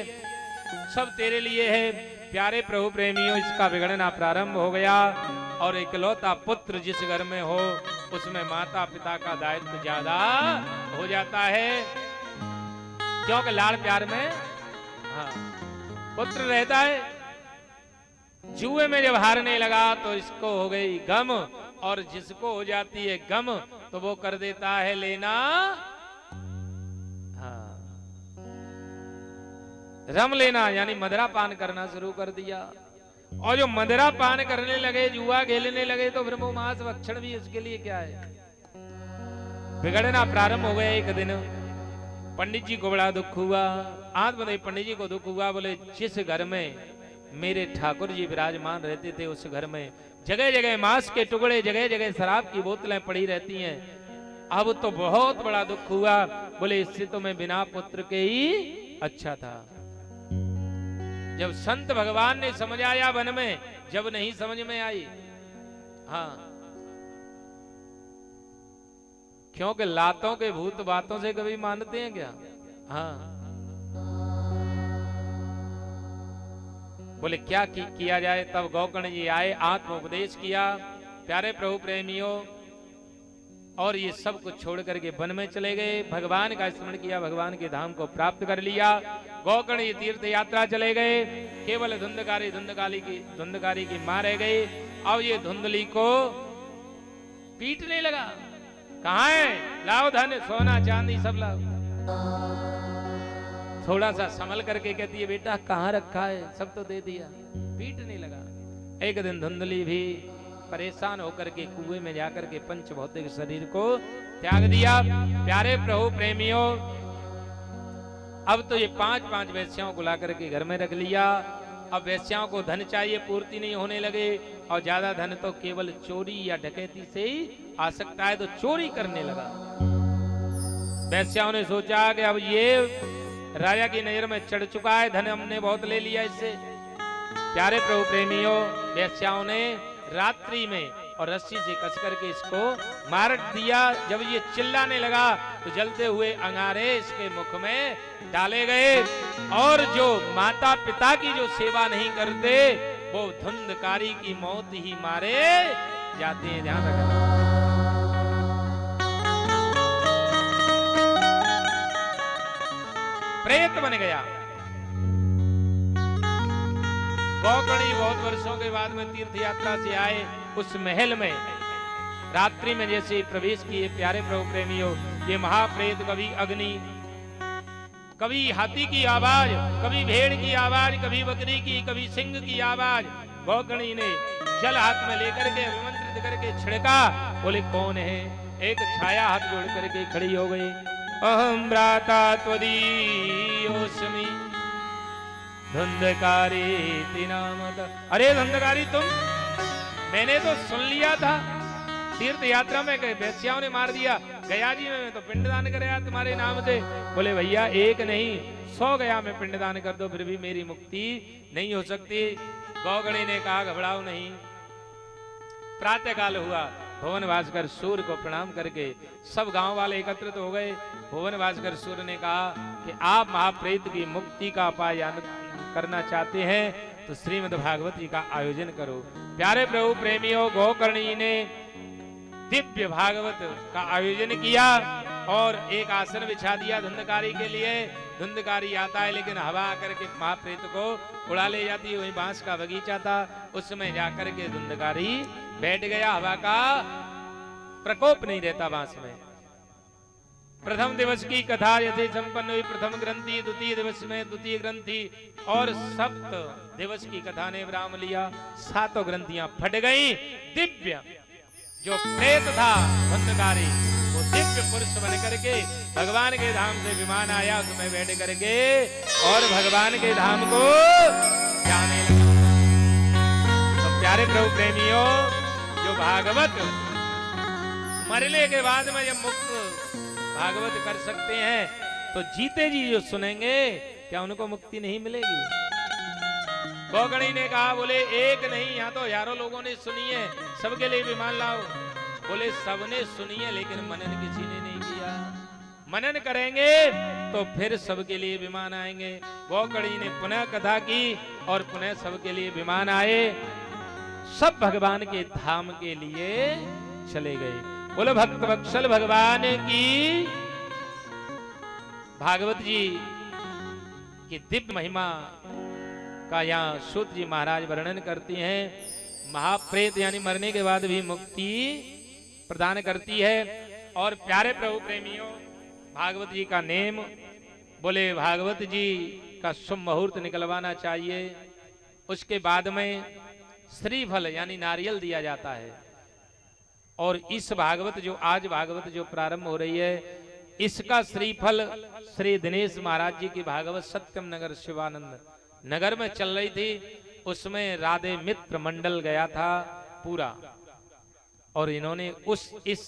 सब तेरे लिए है। प्यारे प्रभु प्रेमियों, इसका बिगड़ना प्रारंभ हो गया और इकलौता पुत्र जिस घर में हो उसमें माता पिता का दायित्व ज्यादा हो जाता है, क्योंकि लाड़ प्यार में हाँ पुत्र रहता है। जुए में जब हारने लगा तो इसको हो गई गम, और जिसको हो जाती है गम तो वो कर देता है लेना हाँ रम लेना, यानी मदरा पान करना शुरू कर दिया। और जो मदरा पान करने लगे, जुआ खेलने लगे, तो फिर वो मांस भक्षण भी उसके लिए क्या है, बिगड़ना प्रारंभ हो गया। एक दिन पंडित जी को बड़ा दुख हुआ, आत्मदेव पंडित जी को दुख हुआ। बोले जिस घर में मेरे ठाकुर जी विराजमान रहते थे उस घर में जगह जगह मांस के टुकड़े, जगह जगह शराब की बोतलें पड़ी रहती हैं, अब तो बहुत बड़ा दुख हुआ। बोले इससे तो मैं बिना पुत्र के ही अच्छा था। जब संत भगवान ने समझ आया वन में, जब नहीं समझ में आई। हाँ, क्योंकि लातों के भूत बातों से कभी मानते हैं क्या? हाँ, बोले क्या किया जाए। तब गोकर्ण जी आए, आत्मोपदेश किया। प्यारे प्रभु प्रेमियों, और ये सब कुछ छोड़ करके वन में चले गए, भगवान का स्मरण किया, भगवान के धाम को प्राप्त कर लिया। गोकर्ण ये तीर्थ यात्रा चले गए, केवल धुंधकारी की मां रह गई। अब ये धुंधली को पीटने लगा, कहाँ है, लाओ धन सोना चांदी सब लाओ। थोड़ा सा संभल करके कहती है बेटा कहाँ रखा है, सब तो दे दिया। पीटने लगा। एक दिन धुंधली भी परेशान होकर के कुएं में जाकर के पंच भौतिक शरीर को त्याग दिया। प्यारे प्रभु प्रेमियों, अब तो ये 5-5 वेश्याओं को ला करके घर में रख लिया। अब वेश्याओं को धन चाहिए, पूर्ति नहीं होने लगे, और ज्यादा धन तो केवल चोरी या डकैती से ही आ सकता है, तो चोरी करने लगा। वेश्याओं ने सोचा कि अब ये राजा की नजर में चढ़ चुका है, धन हमने बहुत ले लिया इससे। प्यारे प्रभु प्रेमियों, वेश्याओं ने रात्रि में और रस्सी से कस करके इसको मार दिया। जब ये चिल्लाने लगा तो जलते हुए अंगारे इसके मुख में डाले गए। और जो माता पिता की जो सेवा नहीं करते वो धुंधकारी की मौत ही मारे जाते हैं। ध्यान रखना। महाप्रेत बन गया। गौकर्णी बहुत वर्षों के बाद में तीर्थ यात्रा से आए, उस महल में रात्रि में जैसे प्रवेश किए, प्यारे प्रभु प्रेमियों, ये महाप्रेत कभी अग्नि, कभी हाथी की आवाज, कभी भेड़ की आवाज, कभी बकरी की, कभी सिंह की आवाज। गौकर्णी ने जल हाथ में लेकर के अभिमंत्रित करके छिड़का, बोले कौन है? एक छाया हाथ जोड़ करके खड़ी हो गई। अहम भ्राता त्वदीयोऽस्मि धुंधकारी नामक। अरे धुंधकारी तुम, मैंने तो सुन लिया था तीर्थ यात्रा में वैश्याओं ने मार दिया, गया जी में तो पिंडदान कराया तुम्हारे नाम से। बोले भैया एक नहीं 100 गया में पिंडदान कर दो, फिर भी मेरी मुक्ति नहीं हो सकती। गौकर्णी ने कहा घबराओ नहीं। प्रातः काल हुआ, भुवन भास्कर सूर्य को प्रणाम करके सब गांव वाले एकत्रित हो गए। भुवन भास्कर सूर्य ने कहा कि आप महाप्रेत की मुक्ति का उपाय करना चाहते हैं तो श्रीमद् भागवत जी का आयोजन करो। प्यारे प्रभु प्रेमियों, गौकर्णी ने दिव्य भागवत का आयोजन किया और एक आसन बिछा दिया धुंधकारी के लिए। धुंधकारी आता है लेकिन हवा आकर के महाप्रेत को उड़ा ले जाती है। वही बांस का बगीचा था, उसमें जाकर के धुंधकारी बैठ गया। हवा का प्रकोप नहीं रहता बांस में। प्रथम दिवस की कथा यथे संपन्न हुई। प्रथम ग्रंथि, द्वितीय दिवस में द्वितीय ग्रंथि और सप्त दिवस की कथा ने विराम लिया। 7 ग्रंथियां फट गई। दिव्य जो प्रेत था धुंधकारी, वो दिव्य पुरुष बन करके भगवान के धाम से विमान आया, उसमें बैठ करके और भगवान के धाम को जाने लगा। तो प्यारे प्रभु प्रेमियों, जो भागवत मरने के बाद में जब मुक्त भागवत कर सकते हैं तो जीते जी जो सुनेंगे क्या उनको मुक्ति नहीं मिलेगी? गौकर्णी ने कहा, बोले एक नहीं, यहाँ तो हजारों लोगों ने सुनी है, सबके लिए विमान लाओ। बोले सबने सुनी है लेकिन मनन किसी ने नहीं किया। मनन करेंगे तो फिर सबके लिए विमान आएंगे। गौकर्णी ने पुनः कथा की और पुनः सबके लिए विमान आए। सब भगवान के धाम के लिए चले गए। बोलो भक्त वत्सल भगवान की। भागवत जी की दिव्य महिमा का यहाँ सूत जी महाराज वर्णन करती हैं। महाप्रेत यानी मरने के बाद भी मुक्ति प्रदान करती है। और प्यारे प्रभु प्रेमियों, भागवत जी का नेम, बोले भागवत जी का शुभ मुहूर्त निकलवाना चाहिए। उसके बाद में श्रीफल यानी नारियल दिया जाता है। और इस भागवत जो आज भागवत जो प्रारंभ हो रही है, इसका श्रीफल श्री दिनेश महाराज जी की भागवत सत्यम नगर शिवानंद नगर में चल रही थी। उसमें राधे मित्र मंडल गया था पूरा, और इन्होंने इस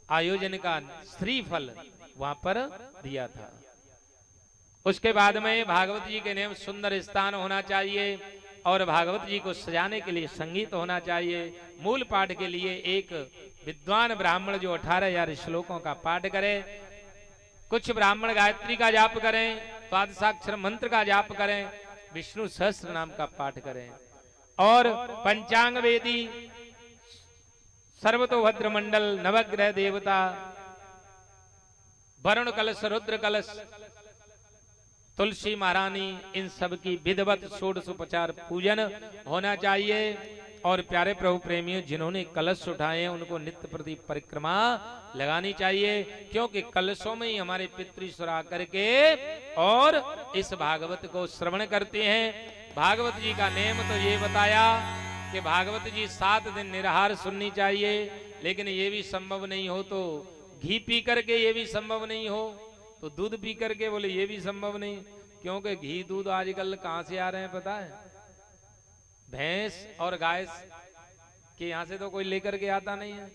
आयोजन का श्रीफल वहां पर दिया था। उसके बाद में भागवत जी के नेम सुंदर स्थान होना चाहिए और भागवत जी को सजाने के लिए संगीत होना चाहिए। मूल पाठ के लिए एक विद्वान ब्राह्मण जो 18,000 श्लोकों का पाठ करे, कुछ ब्राह्मण गायत्री का जाप करें, द्वादशाक्षर मंत्र का जाप करें, विष्णु सहस्त्र नाम का पाठ करें, और पंचांग वेदी, सर्वतोभद्र मंडल, नवग्रह देवता, वरुण कलश, रुद्र कलश, तुलसी महारानी, इन सब की विधिवत षोडशोपचार पूजन होना चाहिए। और प्यारे प्रभु प्रेमियों, जिन्होंने कलश उठाए हैं उनको नित्य प्रति परिक्रमा लगानी चाहिए, क्योंकि कलशों में ही हमारे पितृश्वर आकर के और इस भागवत को श्रवण करते हैं। भागवत जी का नेम तो ये बताया कि भागवत जी 7 दिन निराहार सुननी चाहिए, लेकिन ये भी संभव नहीं हो तो घी पी करके, ये भी संभव नहीं हो तो दूध पी करके, बोले ये भी संभव नहीं, क्योंकि घी दूध आजकल कहां से आ रहे हैं पता है? भैंस और गाय के यहां से तो कोई लेकर के आता नहीं है।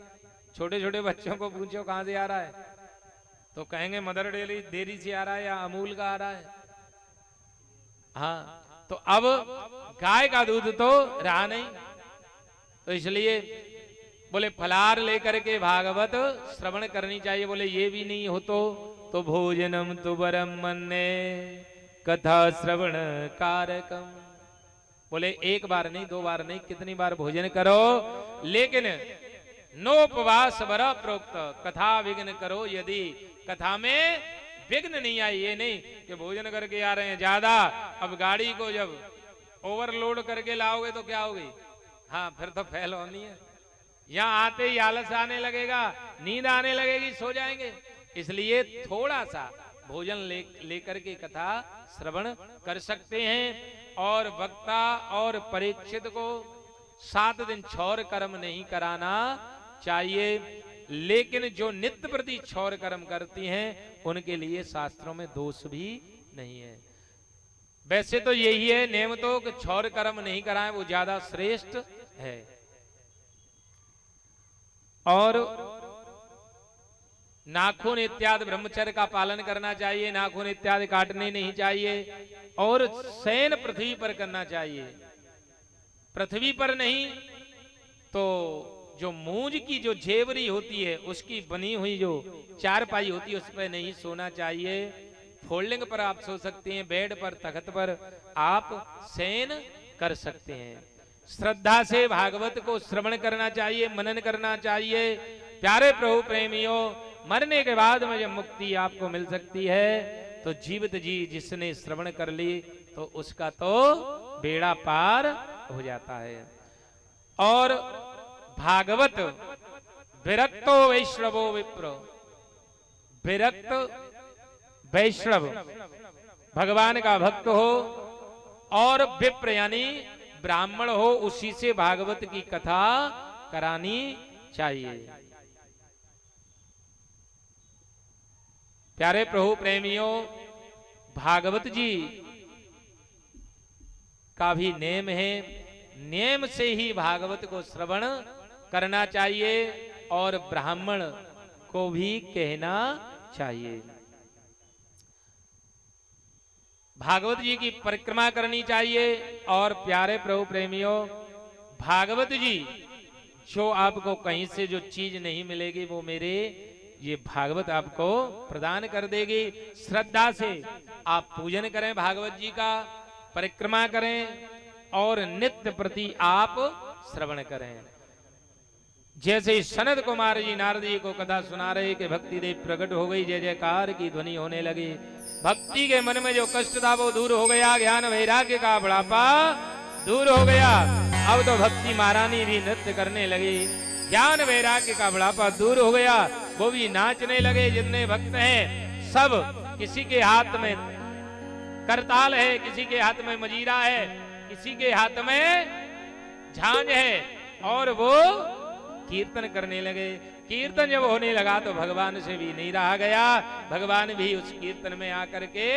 छोटे छोटे बच्चों को पूछो कहां से आ रहा है तो कहेंगे मदर डेयरी से आ रहा है या अमूल का आ रहा है। हाँ, तो अब गाय का दूध तो रहा नहीं, तो इसलिए बोले फलार लेकर के भागवत श्रवण करनी चाहिए। बोले ये भी नहीं हो तो भोजनम तु वरम मन्ये कथा श्रवण कारकम। बोले एक बार नहीं, 2 बार नहीं, कितनी बार भोजन करो, लेकिन नोपवास वर प्रोक्त कथा विघ्न करो। यदि कथा में विघ्न नहीं आए। ये नहीं कि भोजन करके आ रहे हैं ज्यादा, अब गाड़ी को जब ओवरलोड करके लाओगे तो क्या होगी, हाँ फिर तो फेल होनी है। यहाँ आते ही आलस आने लगेगा, नींद आने लगेगी, सो जाएंगे। इसलिए थोड़ा सा भोजन लेकर के कथा श्रवण कर सकते हैं। और वक्ता और परीक्षित को 7 दिन क्षौर कर्म नहीं कराना चाहिए, लेकिन जो नित्य प्रति क्षौर कर्म करती हैं उनके लिए शास्त्रों में दोष भी नहीं है। वैसे तो यही है नियम तो कि क्षौर कर्म नहीं कराएं, वो ज्यादा श्रेष्ठ है। और नाखून इत्यादि ब्रह्मचर्य का पालन करना चाहिए, नाखून इत्यादि काटने नहीं चाहिए। और शयन पृथ्वी पर करना चाहिए, पृथ्वी पर नहीं तो जो मूंज की जो जेवरी होती है उसकी बनी हुई जो चारपाई होती है उस पर नहीं सोना चाहिए। फोल्डिंग पर आप सो सकते हैं, बेड पर, तख्त पर आप शयन कर सकते हैं। श्रद्धा से भागवत को श्रवण करना चाहिए, मनन करना चाहिए। प्यारे प्रभु प्रेमियों, मरने के बाद में जब मुक्ति आपको मिल सकती है तो जीवित जी जिसने श्रवण कर ली तो उसका तो बेड़ा पार हो जाता है। और भागवत विरक्तो वैष्णवो विप्र, विरक्त वैष्णव भगवान का भक्त हो और विप्र यानी ब्राह्मण हो, उसी से भागवत की कथा करानी चाहिए। प्यारे प्रभु प्रेमियों, भागवत जी का भी नेम है, नेम से ही भागवत को श्रवण करना चाहिए और ब्राह्मण को भी कहना चाहिए। भागवत जी की परिक्रमा करनी चाहिए। और प्यारे प्रभु प्रेमियों, भागवत जी जो आपको कहीं से जो चीज नहीं मिलेगी वो मेरे ये भागवत आपको प्रदान कर देगी। श्रद्धा से आप पूजन करें भागवत जी का, परिक्रमा करें और नित्य प्रति आप श्रवण करें। जैसे सनत कुमार जी नारद जी को कथा सुना रहे कि भक्ति देव प्रकट हो गई, जय जयकार की ध्वनि होने लगी, भक्ति के मन में जो कष्ट था वो दूर हो गया, ज्ञान वैराग्य का बुढ़ापा दूर हो गया। अब तो भक्ति महारानी भी नृत्य करने लगी, ज्ञान वैराग्य का बुढ़ापा दूर हो गया, वो भी नाचने लगे। जितने भक्त हैं सब, किसी के हाथ में करताल है, किसी के हाथ में मजीरा है, किसी के हाथ में झांझ है, और वो कीर्तन करने लगे। कीर्तन जब होने लगा तो भगवान से भी नहीं रहा गया, भगवान भी उस कीर्तन में आकर के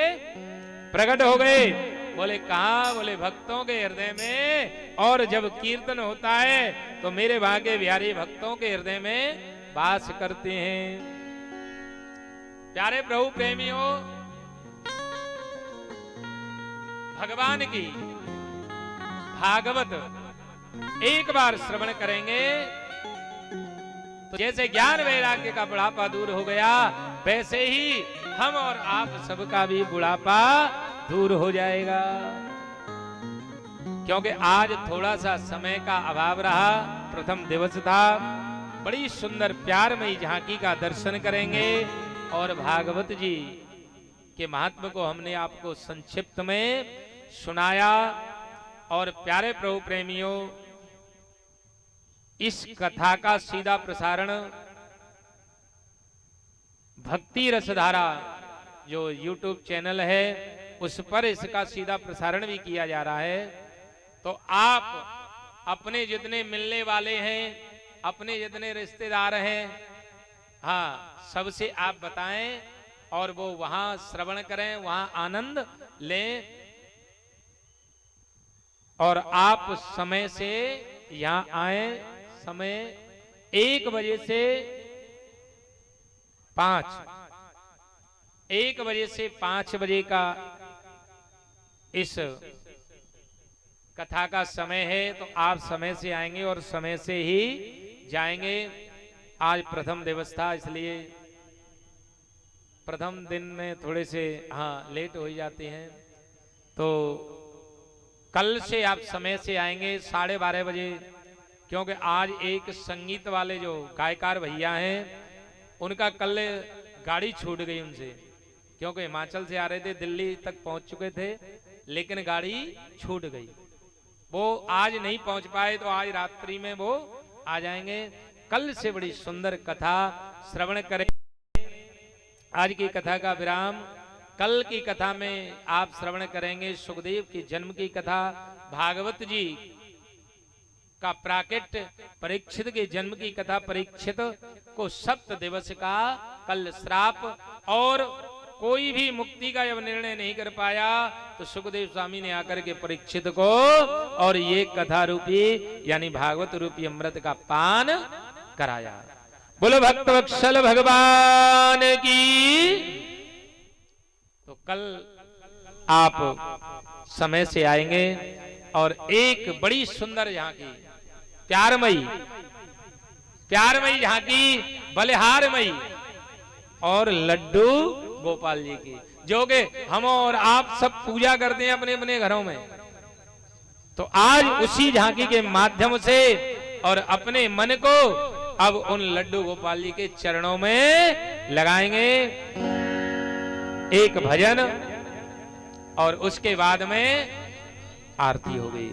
प्रकट हो गए। बोले कहा, बोले भक्तों के हृदय में। और जब कीर्तन होता है तो मेरे भाग्य बिहारी भक्तों के हृदय में वास करते हैं। प्यारे प्रभु प्रेमियों, भगवान की भागवत एक बार श्रवण करेंगे तो जैसे ज्ञान वैराग्य का बुढ़ापा दूर हो गया, वैसे ही हम और आप सबका भी बुढ़ापा दूर हो जाएगा। क्योंकि आज थोड़ा सा समय का अभाव रहा, प्रथम दिवस था। बड़ी सुंदर प्यारमयी झांकी का दर्शन करेंगे और भागवत जी के महात्म को हमने आपको संक्षिप्त में सुनाया। और प्यारे प्रभु प्रेमियों, इस कथा का सीधा प्रसारण भक्ति रसधारा जो YouTube चैनल है उस पर इसका सीधा प्रसारण भी किया जा रहा है। तो आप अपने जितने मिलने वाले हैं, अपने जितने रिश्तेदार हैं, हाँ सबसे आप बताएं और वो वहां श्रवण करें, वहां आनंद लें। और आप समय से यहां आए, समय 1 बजे से 5, 1 बजे से 5 बजे का इस कथा का समय है। तो आप समय से आएंगे और समय से ही जाएंगे। आज प्रथम दिवस था, इसलिए प्रथम दिन में थोड़े से लेट हो जाते हैं। तो कल से आप समय से आएंगे 12:30 बजे, क्योंकि आज एक संगीत वाले जो गायकार भैया हैं उनका कल गाड़ी छूट गई उनसे, क्योंकि हिमाचल से आ रहे थे, दिल्ली तक पहुंच चुके थे, लेकिन गाड़ी छूट गई। वो आज नहीं पहुंच पाए, तो आज रात्रि में वो आ जाएंगे। कल से बड़ी सुंदर कथा श्रवण करें। आज की कथा का विराम कल की कथा में आप श्रवण करेंगे। सुखदेव की जन्म की कथा, भागवत जी का प्राकट्य, परीक्षित के जन्म की कथा, परीक्षित को 7 दिवस का कल श्राप, और कोई भी मुक्ति का जब निर्णय नहीं कर पाया तो सुखदेव स्वामी ने आकर के परीक्षित को और ये कथा रूपी यानी भागवत रूपी अमृत का पान कराया। बोलो भक्त वत्सल भगवान की। तो कल आप समय से आएंगे और एक बड़ी सुंदर यहाँ की प्यारमयी झांकी, बलिहारमयी और लड्डू गोपाल जी की, जो कि हम और आप सब पूजा करते हैं अपने अपने घरों में। तो आज उसी झांकी के माध्यम से और अपने मन को अब उन लड्डू गोपाल जी के चरणों में लगाएंगे। एक भजन और उसके बाद में आरती हो गई।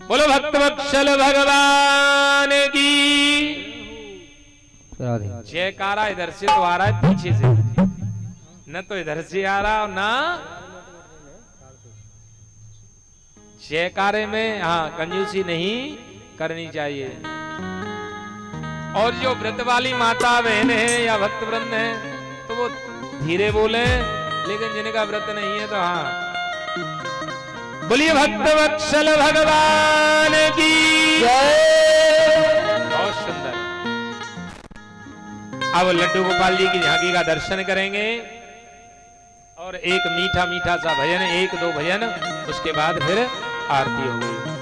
बोलो भक्त वत्सल भगवान की। जयकारा इधर से तो आ रहा है पीछे से, न तो इधर से आ रहा और ना जयकारे में। हाँ, कंजूसी नहीं करनी चाहिए। और जो व्रत वाली माता बहन है या भक्त वृंद है तो वो धीरे बोले, लेकिन जिनका व्रत नहीं है तो हाँ। बोलिए भक्त वत्सल भगवान की जय। बहुत सुंदर। अब लड्डू गोपाल जी की झांकी का दर्शन करेंगे और एक मीठा मीठा सा भजन, 1-2 भजन, उसके बाद फिर आरती होगी।